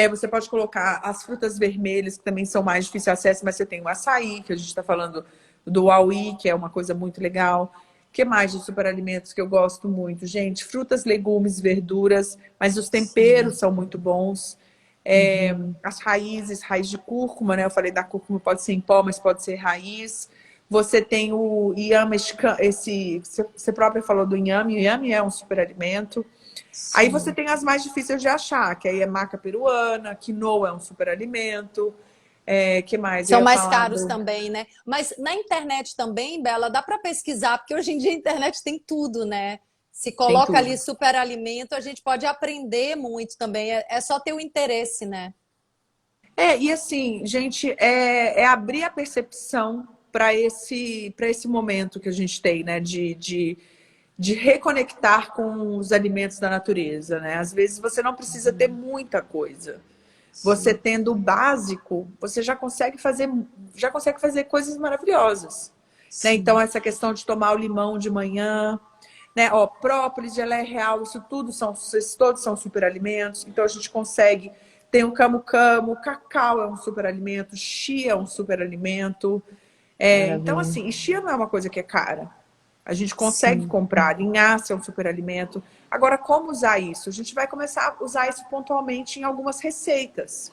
Você pode colocar as frutas vermelhas, que também são mais difíceis de acesso, mas você tem o açaí, que a gente está falando do auí, que é uma coisa muito legal. O que mais de superalimentos que eu gosto muito? Gente, frutas, legumes, verduras, mas os temperos são muito bons.
Uhum.
As raízes, raiz de cúrcuma, né? Eu falei da cúrcuma, pode ser em pó, mas pode ser raiz. Você tem o inhame, você própria falou do inhame, o inhame é um superalimento. Aí você
Sim.
tem as mais difíceis de achar, que aí é maca peruana, quinoa é um superalimento. Que mais? Eu
São
ia
mais
falar
caros
do...
também, né? Mas na internet também, Bela, dá para pesquisar, porque hoje em dia a internet tem tudo, né? Se
Tem
coloca ali
tudo.
superalimento, a gente pode aprender muito também. É só ter o interesse, né?
E assim, gente, é abrir a percepção para esse momento que a gente tem, né? De reconectar com os alimentos da natureza, né? Às vezes você não precisa ter muita coisa. Você
Sim.
tendo o básico, você já consegue fazer coisas maravilhosas. Né? Então,
Sim.
essa questão de tomar o limão de manhã, né? Ó, própolis, geleia real, isso tudo esses todos são superalimentos. Então, a gente consegue. Tem o camu-camu, o cacau é um superalimento, chia é um superalimento. Então,
Maravilha.
assim, e chia não é uma coisa que é cara. A gente consegue
Sim.
comprar. Linhaça é um superalimento. Agora, como usar isso? A gente vai começar a usar isso pontualmente em algumas receitas.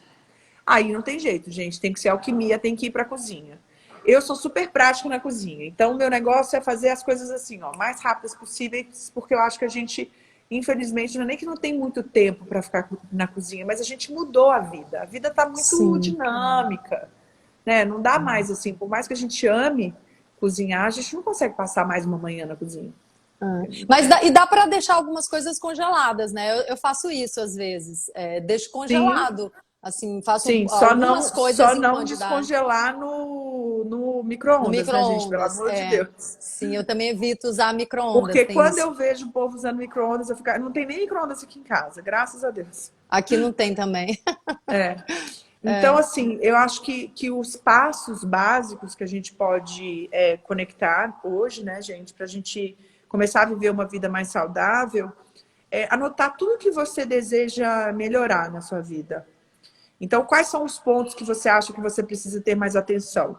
Aí não tem jeito, gente. Tem que ser alquimia, tem que ir para a cozinha. Eu sou super prática na cozinha. Então, o meu negócio é fazer as coisas assim, ó, mais rápidas possíveis, porque eu acho que a gente, infelizmente, não é nem que não tem muito tempo para ficar na cozinha, mas a gente mudou a vida. A vida está muito
Sim.
dinâmica, né? Não dá mais assim, por mais que a gente ame cozinhar, a gente não consegue passar mais uma manhã na cozinha.
Ah. Mas dá para deixar algumas coisas congeladas, né? Eu faço isso às vezes. Deixo
Sim,
congelado. Assim, faço
sim,
algumas
só
coisas em
não
quantidade.
descongelar no
No
micro-ondas, né, gente? Pelo
micro-ondas.
amor de Deus.
Sim, eu também evito usar micro-ondas,
Porque
tem
quando
isso.
eu vejo o povo usando micro-ondas, eu fico... Não tem nem micro-ondas aqui em casa, graças a Deus.
Aqui não tem também.
Então, assim, eu acho que os passos básicos que a gente pode conectar hoje, né, gente, para a gente começar a viver uma vida mais saudável, é anotar tudo que você deseja melhorar na sua vida. Então, quais são os pontos que você acha que você precisa ter mais atenção?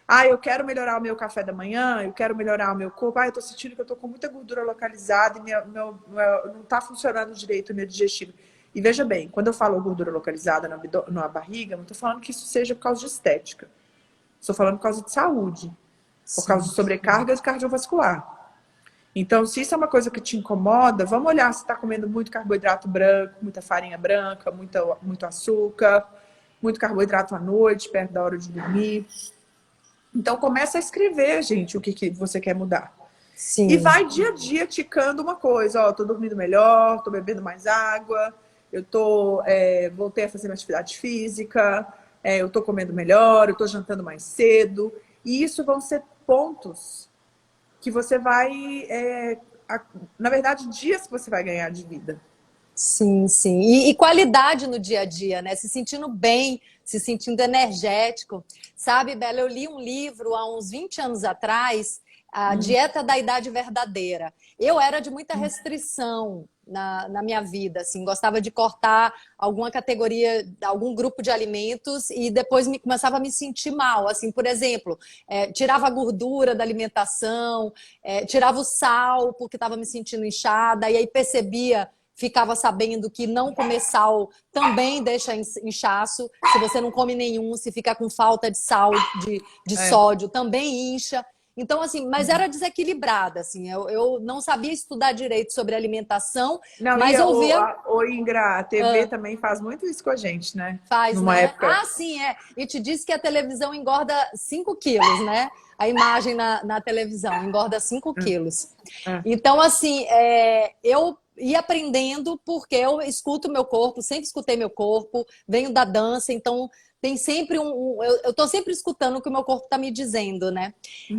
Ah, eu quero melhorar o meu café da manhã, eu quero melhorar o meu corpo. Ah, eu tô sentindo que eu tô com muita gordura localizada e não tá funcionando direito o meu digestivo. E veja bem, quando eu falo gordura localizada na barriga, não tô falando que isso seja por causa de estética. Estou falando por causa de saúde, por causa
Sim.
de sobrecarga cardiovascular. Então, se isso é uma coisa que te incomoda, vamos olhar se está comendo muito carboidrato branco, muita farinha branca, muito açúcar, muito carboidrato à noite, perto da hora de dormir. Então, começa a escrever, gente, o que você quer mudar. E
Sim.
vai dia a dia ticando uma coisa. Ó, tô dormindo melhor, tô bebendo mais água, voltei a fazer minha atividade física, eu tô comendo melhor, eu tô jantando mais cedo. E isso vão ser pontos que você vai... na verdade, dias que você vai ganhar de vida.
Sim, sim. E qualidade no dia a dia, né? Se sentindo bem, se sentindo energético. Sabe, Bela, eu li um livro há uns 20 anos atrás, A Dieta da Idade Verdadeira. Eu era de muita restrição na minha vida, assim, gostava de cortar alguma categoria, algum grupo de alimentos e depois começava a me sentir mal. Assim, por exemplo, tirava a gordura da alimentação, tirava o sal porque estava me sentindo inchada, e aí percebia ficava sabendo que não comer sal também deixa inchaço. Se você não come nenhum, se fica com falta de sal, de
É.
sódio, também incha. Então, assim, mas era desequilibrada, assim. Eu não sabia estudar direito sobre alimentação,
Não,
mas ouvia.
Ingra, a TV também faz muito isso com a gente, né?
Faz,
Numa
né?
época.
Ah, sim, é. E te disse que a televisão engorda 5 quilos, né? A imagem na televisão engorda 5 quilos.
É.
Então, assim, eu ia aprendendo porque eu escuto meu corpo, sempre escutei meu corpo, venho da dança, então tem sempre eu tô sempre escutando o que o meu corpo está me dizendo, né?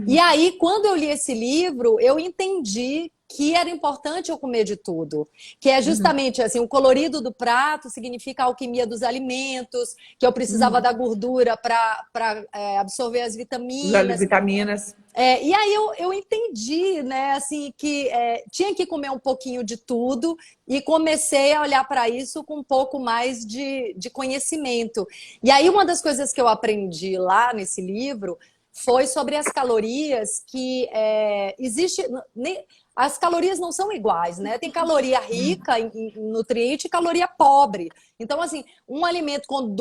E aí, quando eu li esse livro, eu entendi que era importante eu comer de tudo, que é justamente assim, o colorido do prato significa a alquimia dos alimentos, que eu precisava da gordura para absorver as
As
vitaminas.
vitaminas.
E aí eu entendi, né, assim, que tinha que comer um pouquinho de tudo e comecei a olhar para isso com um pouco mais de conhecimento. E aí uma das coisas que eu aprendi lá nesse livro foi sobre as calorias que existe. as calorias não são iguais, né? Tem caloria rica em nutriente e caloria pobre. Então, assim, um alimento com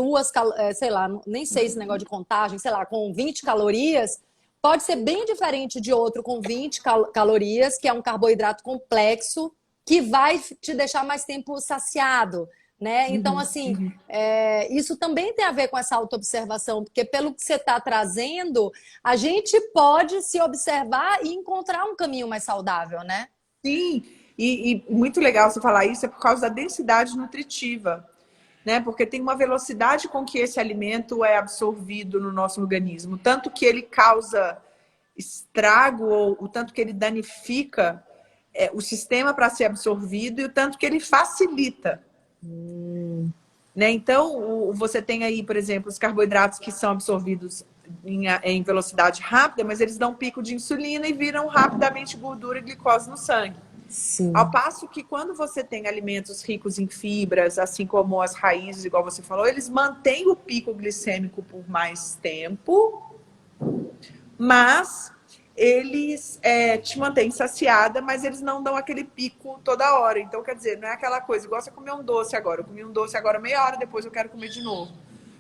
sei lá, nem sei esse negócio de contagem, sei lá, com 20 calorias, pode ser bem diferente de outro com 20 calorias, que é um carboidrato complexo, que vai te deixar mais tempo saciado, né? Então, assim, isso também tem a ver com essa autoobservação, porque pelo que você está trazendo, a gente pode se observar e encontrar um caminho mais saudável, né?
Sim, e muito legal você falar isso, é por causa da densidade nutritiva, né? Porque tem uma velocidade com que esse alimento é absorvido no nosso organismo, tanto que ele causa estrago ou o tanto que ele danifica o sistema para ser absorvido e o tanto que ele facilita. Né? Então, você tem aí, por exemplo, os carboidratos que são absorvidos em velocidade rápida, mas eles dão um pico de insulina e viram rapidamente gordura e glicose no sangue.
Sim.
Ao passo que quando você tem alimentos ricos em fibras, assim como as raízes, igual você falou, eles mantêm o pico glicêmico por mais tempo, mas eles te mantêm saciada, mas eles não dão aquele pico toda hora. Então, quer dizer, não é aquela coisa, igual você comer um doce agora. Eu comi um doce agora meia hora, depois eu quero comer de novo,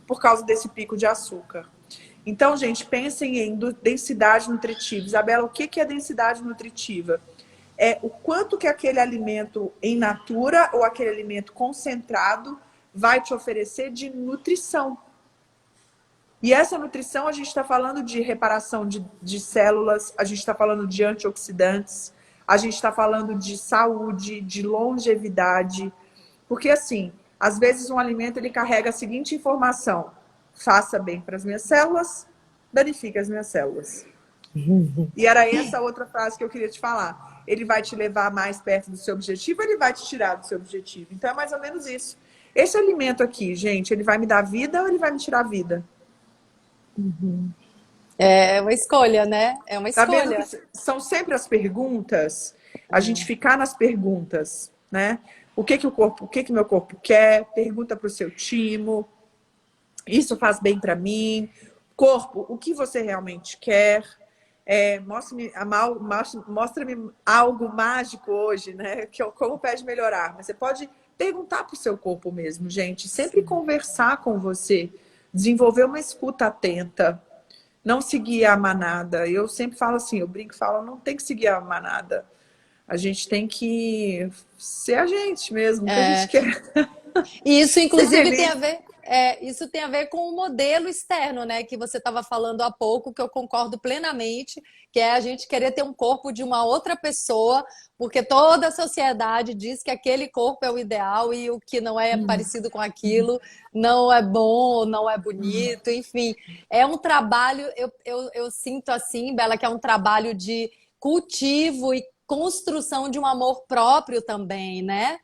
por causa desse pico de açúcar. Então, gente, pensem em densidade nutritiva. Isabela, o que é densidade nutritiva? É o quanto que aquele alimento in natura ou aquele alimento concentrado vai te oferecer de nutrição. E essa nutrição, a gente está falando de reparação de células, a gente está falando de antioxidantes, a gente está falando de saúde, de longevidade. Porque, assim, às vezes um alimento ele carrega a seguinte informação: faça bem para as minhas células, danifica as minhas células. E era essa outra frase que eu queria te falar. Ele vai te levar mais perto do seu objetivo, ele vai te tirar do seu objetivo. Então é mais ou menos isso. Esse alimento aqui, gente, ele vai me dar vida ou ele vai me tirar vida?
É uma escolha, né? É uma
Tá vendo que
escolha.
são sempre as perguntas? A gente ficar nas perguntas, né? O que meu corpo quer? Pergunta para o seu timo. Isso faz bem para mim? Corpo, o que você realmente quer? Mostra-me algo mágico hoje, né? Como pede melhorar. Mas você pode perguntar para o seu corpo mesmo, gente. Sempre conversar com você. Desenvolver uma escuta atenta. Não seguir a manada. Eu sempre falo assim, eu brinco e falo, não tem que seguir a manada. A gente tem que ser a gente mesmo, o que a gente quer.
E isso,
Ser
inclusive, tem a
feliz.
ver, isso tem a ver com o modelo externo, né? Que você estava falando há pouco, que eu concordo plenamente, que é a gente querer ter um corpo de uma outra pessoa, porque toda a sociedade diz que aquele corpo é o ideal e o que não é parecido com aquilo não é bom, não é bonito, enfim. É um trabalho, eu sinto assim, Bela, que é um trabalho de cultivo e construção de um amor próprio também, né?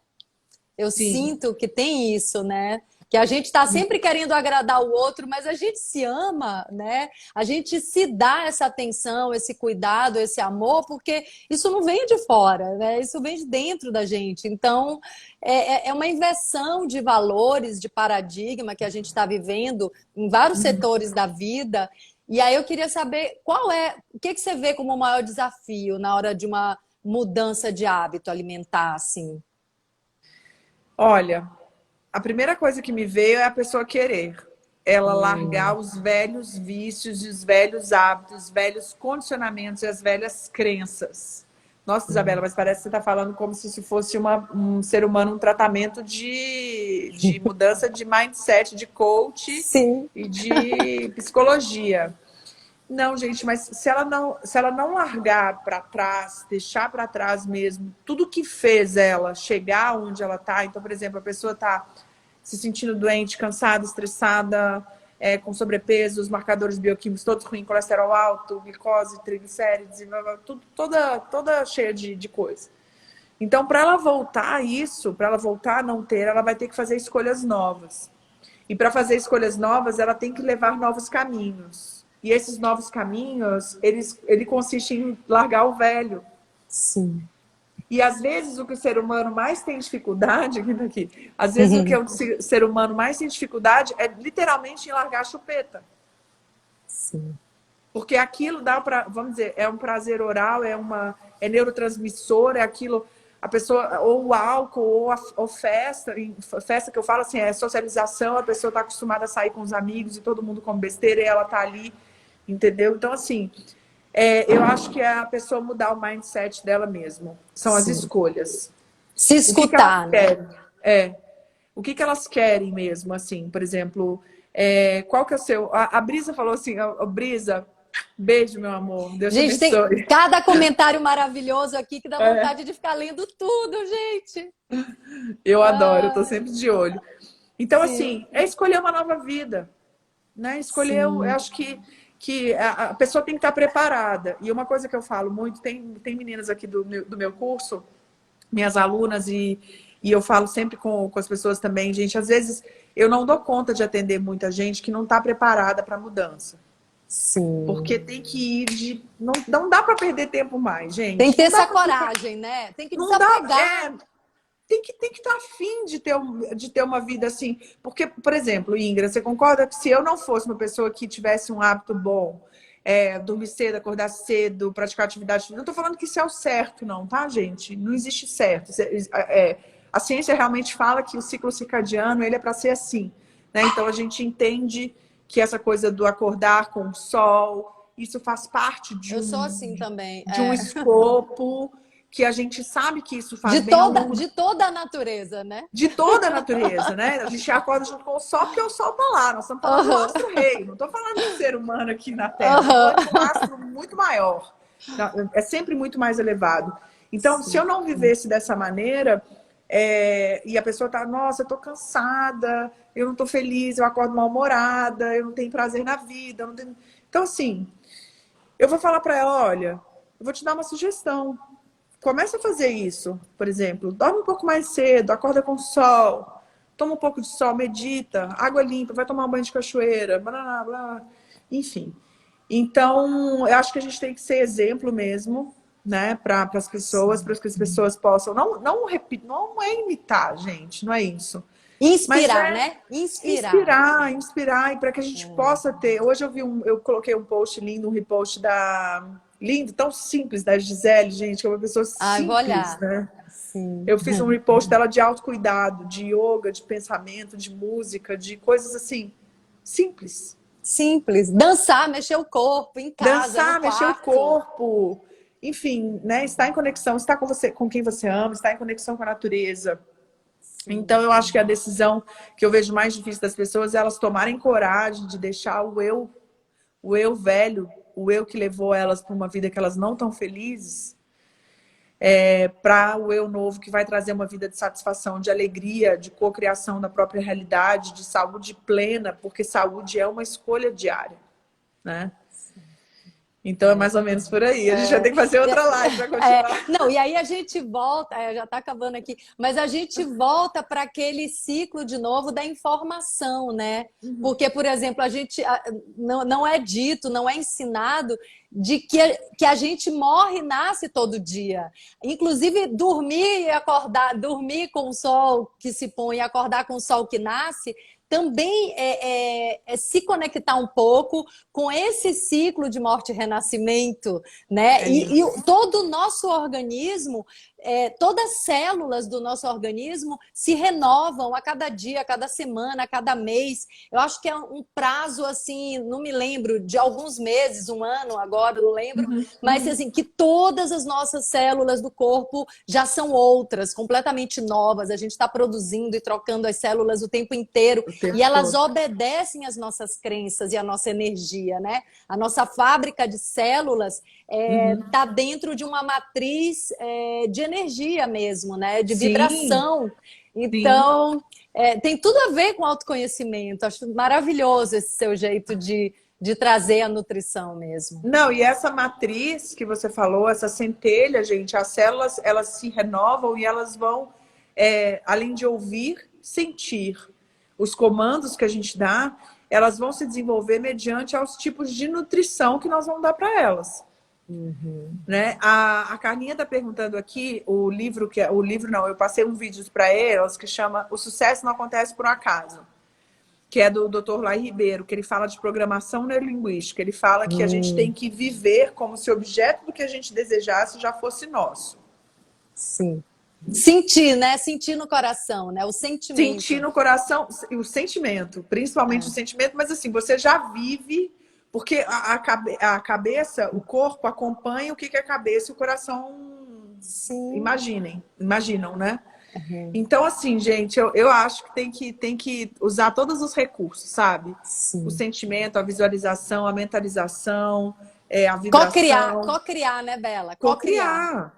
Eu
Sim.
sinto que tem isso, né? Que a gente está sempre querendo agradar o outro, mas a gente se ama, né? A gente se dá essa atenção, esse cuidado, esse amor, porque isso não vem de fora, né? Isso vem de dentro da gente. Então, é uma inversão de valores, de paradigma que a gente está vivendo em vários setores da vida. E aí eu queria saber o que você vê como o maior desafio na hora de uma mudança de hábito alimentar, assim?
Olha, a primeira coisa que me veio é a pessoa querer. Ela largar os velhos vícios e os velhos hábitos, os velhos condicionamentos e as velhas crenças. Nossa, Isabela, mas parece que você está falando como se isso fosse um ser humano, um tratamento de mudança de mindset, de coach
Sim.
e de psicologia. Não, gente, mas se ela não largar para trás, deixar para trás mesmo, tudo que fez ela chegar onde ela está. Então, por exemplo, a pessoa está se sentindo doente, cansada, estressada, com sobrepeso, os marcadores bioquímicos todos ruins, colesterol alto, glicose, triglicérides, tudo, toda cheia de coisa. Então, para ela voltar a isso, para ela voltar a não ter, ela vai ter que fazer escolhas novas. E para fazer escolhas novas, ela tem que levar novos caminhos. E esses novos caminhos, ele consiste em largar o velho.
Sim.
E às vezes o que o ser humano mais tem dificuldade, às vezes o que o ser humano mais tem dificuldade é literalmente em largar a chupeta.
Sim.
Porque aquilo dá para, vamos dizer, é um prazer oral, é neurotransmissor, é aquilo, a pessoa, ou o álcool, ou festa, festa que eu falo assim, é socialização, a pessoa está acostumada a sair com os amigos e todo mundo come besteira e ela tá ali, entendeu? Então, assim, eu acho que é a pessoa mudar o mindset dela mesmo. São as escolhas.
Se escutar,
o que elas querem? O que elas querem mesmo, assim, por exemplo, qual que é o seu... A Brisa falou assim, Brisa, beijo, meu amor, Deus te
gente, tem
abençoe.
cada comentário maravilhoso aqui que dá vontade de ficar lendo tudo, gente.
Eu adoro, eu tô sempre de olho. Então,
Sim.
assim, é escolher uma nova vida, né? Escolher, eu acho que a pessoa tem que estar preparada. E uma coisa que eu falo muito, tem meninas aqui do meu curso, minhas alunas, e eu falo sempre com as pessoas também, gente, às vezes eu não dou conta de atender muita gente que não está preparada para a mudança.
Sim.
Porque tem que ir não dá para perder tempo mais, gente.
Tem que ter essa coragem, né? Tem que desapegar.
Tem que estar afim de ter uma vida assim. Porque, por exemplo, Ingra, você concorda que se eu não fosse uma pessoa que tivesse um hábito bom, dormir cedo, acordar cedo, praticar atividade física, não estou falando que isso é o certo, não, tá, gente? Não existe certo. A ciência realmente fala que o ciclo circadiano ele é para ser assim, né? Então a gente entende que essa coisa do acordar com o sol, isso faz parte
Eu sou assim também.
de um escopo que a gente sabe que isso faz
de
bem ao longo
de toda a natureza, né?
de toda a natureza, né? A gente acorda junto com o sol, porque o sol tá lá. Nós estamos falando do astro-rei. Não estou falando de ser humano aqui na Terra. Estou falando de um astro muito maior. É sempre muito mais elevado. Então, se eu não vivesse dessa maneira, e a pessoa tá, nossa, eu tô cansada, eu não tô feliz, eu acordo mal-humorada, eu não tenho prazer na vida. Eu não tenho... Então, assim, eu vou falar para ela, olha, eu vou te dar uma sugestão. Começa a fazer isso, por exemplo. Dorme um pouco mais cedo, acorda com o sol, toma um pouco de sol, medita, água limpa, vai tomar um banho de cachoeira, blá, blá, enfim. Então, eu acho que a gente tem que ser exemplo mesmo, né, para as pessoas, para que as pessoas possam... Não é imitar, gente, não é isso.
Inspirar, né?
Inspirar, e para que a gente possa ter... Hoje eu coloquei um post lindo, um repost lindo, tão simples, da Gisele, gente, que é uma pessoa simples,
vou olhar.
né?
Sim.
Eu fiz um repost dela de autocuidado, de yoga, de pensamento, de música, de coisas assim, simples.
Simples. Dançar, mexer o corpo em casa,
dançar,
no quarto.
mexer o corpo, enfim, né? Estar em conexão, estar com você, com quem você ama, estar em conexão com a natureza. Então, eu acho que a decisão que eu vejo mais difícil das pessoas é elas tomarem coragem de deixar o eu velho, o eu que levou elas para uma vida que elas não estão felizes, para o eu novo que vai trazer uma vida de satisfação, de alegria, de cocriação da própria realidade, de saúde plena, porque saúde é uma escolha diária, né? Então é mais ou menos por aí. A gente vai ter que fazer outra live para continuar.
Não, e aí a gente volta, já está acabando aqui, mas a gente volta para aquele ciclo de novo da informação, né? Porque, por exemplo, a gente não é dito, não é ensinado de que a gente morre e nasce todo dia. Inclusive, dormir e acordar, dormir com o sol que se põe e acordar com o sol que nasce, também é se conectar um pouco com esse ciclo de morte e renascimento, né? E todo o nosso organismo, todas as células do nosso organismo se renovam a cada dia, a cada semana, a cada mês. Eu acho que é um prazo, assim, não me lembro, de alguns meses, um ano agora, não lembro, mas assim, que todas as nossas células do corpo já são outras, completamente novas. A gente está produzindo e trocando as células o tempo inteiro. E elas obedecem às nossas crenças e à nossa energia, né? A nossa fábrica de células está dentro de uma matriz de energia mesmo, né? De vibração. Então, tem tudo a ver com autoconhecimento. Acho maravilhoso esse seu jeito de trazer a nutrição mesmo.
Não, e essa matriz que você falou, essa centelha, gente, as células, elas se renovam e elas vão, além de ouvir, sentir. Os comandos que a gente dá, elas vão se desenvolver mediante aos tipos de nutrição que nós vamos dar para elas. Né? A Carlinha está perguntando aqui, eu passei um vídeo para elas que chama O Sucesso Não Acontece por um Acaso. que é do Dr. Lai Ribeiro, que ele fala de programação neurolinguística. Ele fala que a gente tem que viver como se o objeto do que a gente desejasse já fosse nosso.
Sim. Sentir, né? Sentir no coração, né? O sentimento.
Sentir no coração, o sentimento, principalmente o sentimento, mas assim, você já vive, porque a cabeça, o corpo acompanha o que a cabeça e o coração imaginam, né?
Uhum.
Então, assim, gente, eu acho que tem que usar todos os recursos, sabe?
Sim.
O sentimento, a visualização, a mentalização, a vibração.
Co-criar, né, Bela?
Co-criar.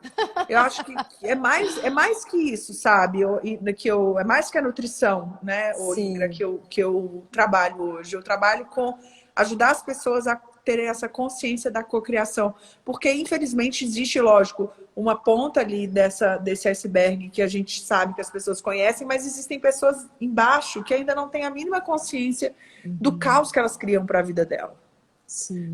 Eu acho que é mais que isso, sabe? É mais que a nutrição, né, Ingrid, que eu trabalho hoje. Eu trabalho com ajudar as pessoas a terem essa consciência da cocriação. Porque, infelizmente, existe, lógico, uma ponta ali desse iceberg que a gente sabe que as pessoas conhecem, mas existem pessoas embaixo que ainda não têm a mínima consciência do caos que elas criam para a vida dela.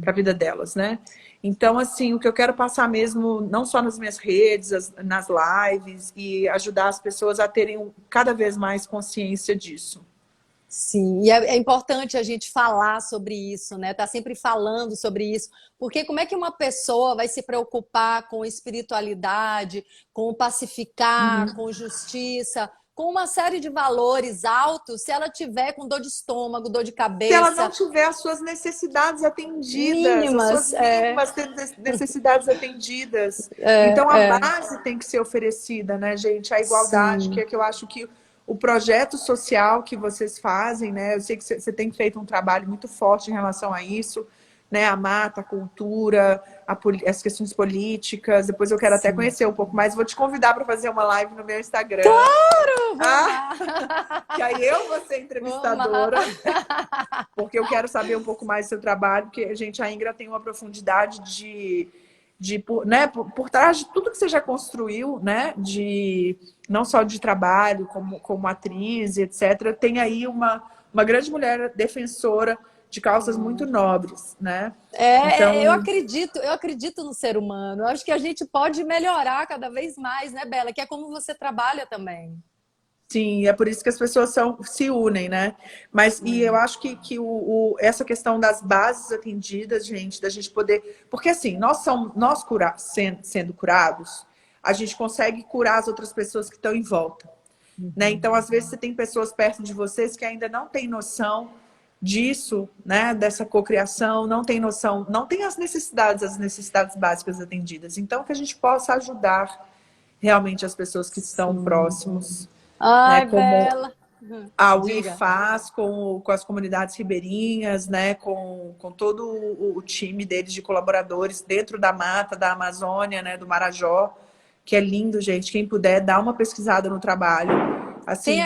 Para a vida delas, né? Então, assim, o que eu quero passar mesmo, não só nas minhas redes, nas lives, e ajudar as pessoas a terem cada vez mais consciência disso.
Sim, e é importante a gente falar sobre isso, né? Tá sempre falando sobre isso, porque como é que uma pessoa vai se preocupar com espiritualidade, com pacificar, com justiça, com uma série de valores altos, se ela tiver com dor de estômago, dor de cabeça?
Se ela não tiver as suas necessidades atendidas,
mínimas,
as suas necessidades atendidas. Então, a base tem que ser oferecida, né, gente? A igualdade, que é que eu acho que o projeto social que vocês fazem, né? Eu sei que você tem feito um trabalho muito forte em relação a isso, né? A mata, a cultura, as questões políticas. Depois eu quero até conhecer um pouco mais. Vou te convidar para fazer uma live no meu Instagram.
Claro!
Que aí eu vou ser entrevistadora. Porque eu quero saber um pouco mais do seu trabalho, porque a Ingrid tem uma profundidade né, por trás de tudo que você já construiu, né, não só de trabalho, como atriz, etc. Tem aí uma grande mulher defensora de causas muito nobres, né?
Então... eu acredito no ser humano. Eu acho que a gente pode melhorar cada vez mais, né, Bela? Que é como você trabalha também.
Sim, é por isso que as pessoas se unem, né? Mas e eu acho que essa questão das bases atendidas, gente, da gente poder... Porque assim, sendo curados, a gente consegue curar as outras pessoas que estão em volta. Né? Então, às vezes, você tem pessoas perto de vocês que ainda não têm noção disso, né? Dessa cocriação, não tem noção, não tem as necessidades básicas atendidas. Então, que a gente possa ajudar realmente as pessoas que estão próximos.
Ai,
né, como
Bela.
a UI faz com as comunidades ribeirinhas, né, com todo o time deles de colaboradores dentro da mata, da Amazônia, né, do Marajó, que é lindo, gente. Quem puder, dá uma pesquisada no trabalho. Assim,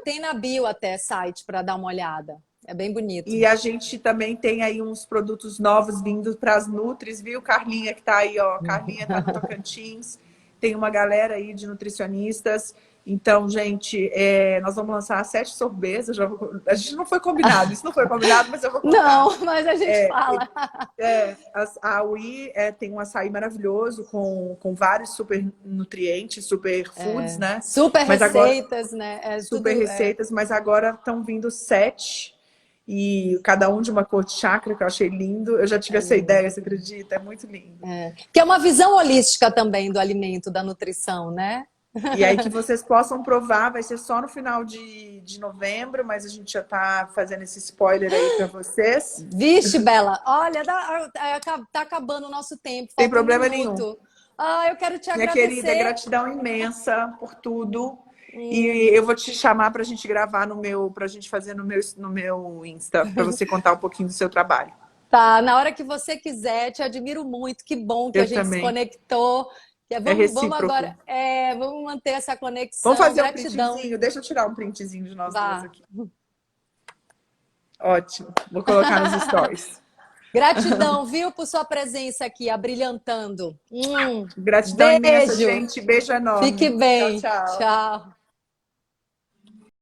tem na bio até site para dar uma olhada. É bem bonito.
E a gente também tem aí uns produtos novos vindo para as Nutris, viu? Carlinha que tá aí, ó. Carlinha tá no Tocantins. Tem uma galera aí de nutricionistas. Então, gente, nós vamos lançar 7 sorbets. A gente não foi combinado, isso não foi combinado, mas eu vou contar.
Não, mas a gente fala.
A UI tem um açaí maravilhoso com vários super nutrientes, super foods, né?
Super receitas, né?
Super receitas, mas agora estão vindo 7. E cada um de uma cor de chakra, que eu achei lindo. Eu já tive essa ideia, você acredita? É muito lindo.
Que é uma visão holística também do alimento, da nutrição, né?
E aí que vocês possam provar, vai ser só no final de novembro, mas a gente já tá fazendo esse spoiler aí para vocês.
Vixe, Bela, olha, tá acabando o nosso tempo.
Tem problema nenhum.
Eu quero te agradecer.
Minha querida, gratidão imensa por tudo. E eu vou te chamar pra gente gravar pra gente fazer no meu Insta, pra você contar um pouquinho do seu trabalho.
Tá, na hora que você quiser, te admiro muito, que bom que a gente se conectou. Vamos agora, vamos manter essa conexão.
Vamos fazer um printzinho, deixa eu tirar um printzinho de nós duas aqui. Ótimo, vou colocar nos stories.
Gratidão, viu, por sua presença aqui, abrilhantando.
Gratidão imensa, gente. Beijo enorme.
Fique bem.
Tchau, tchau.
Tchau.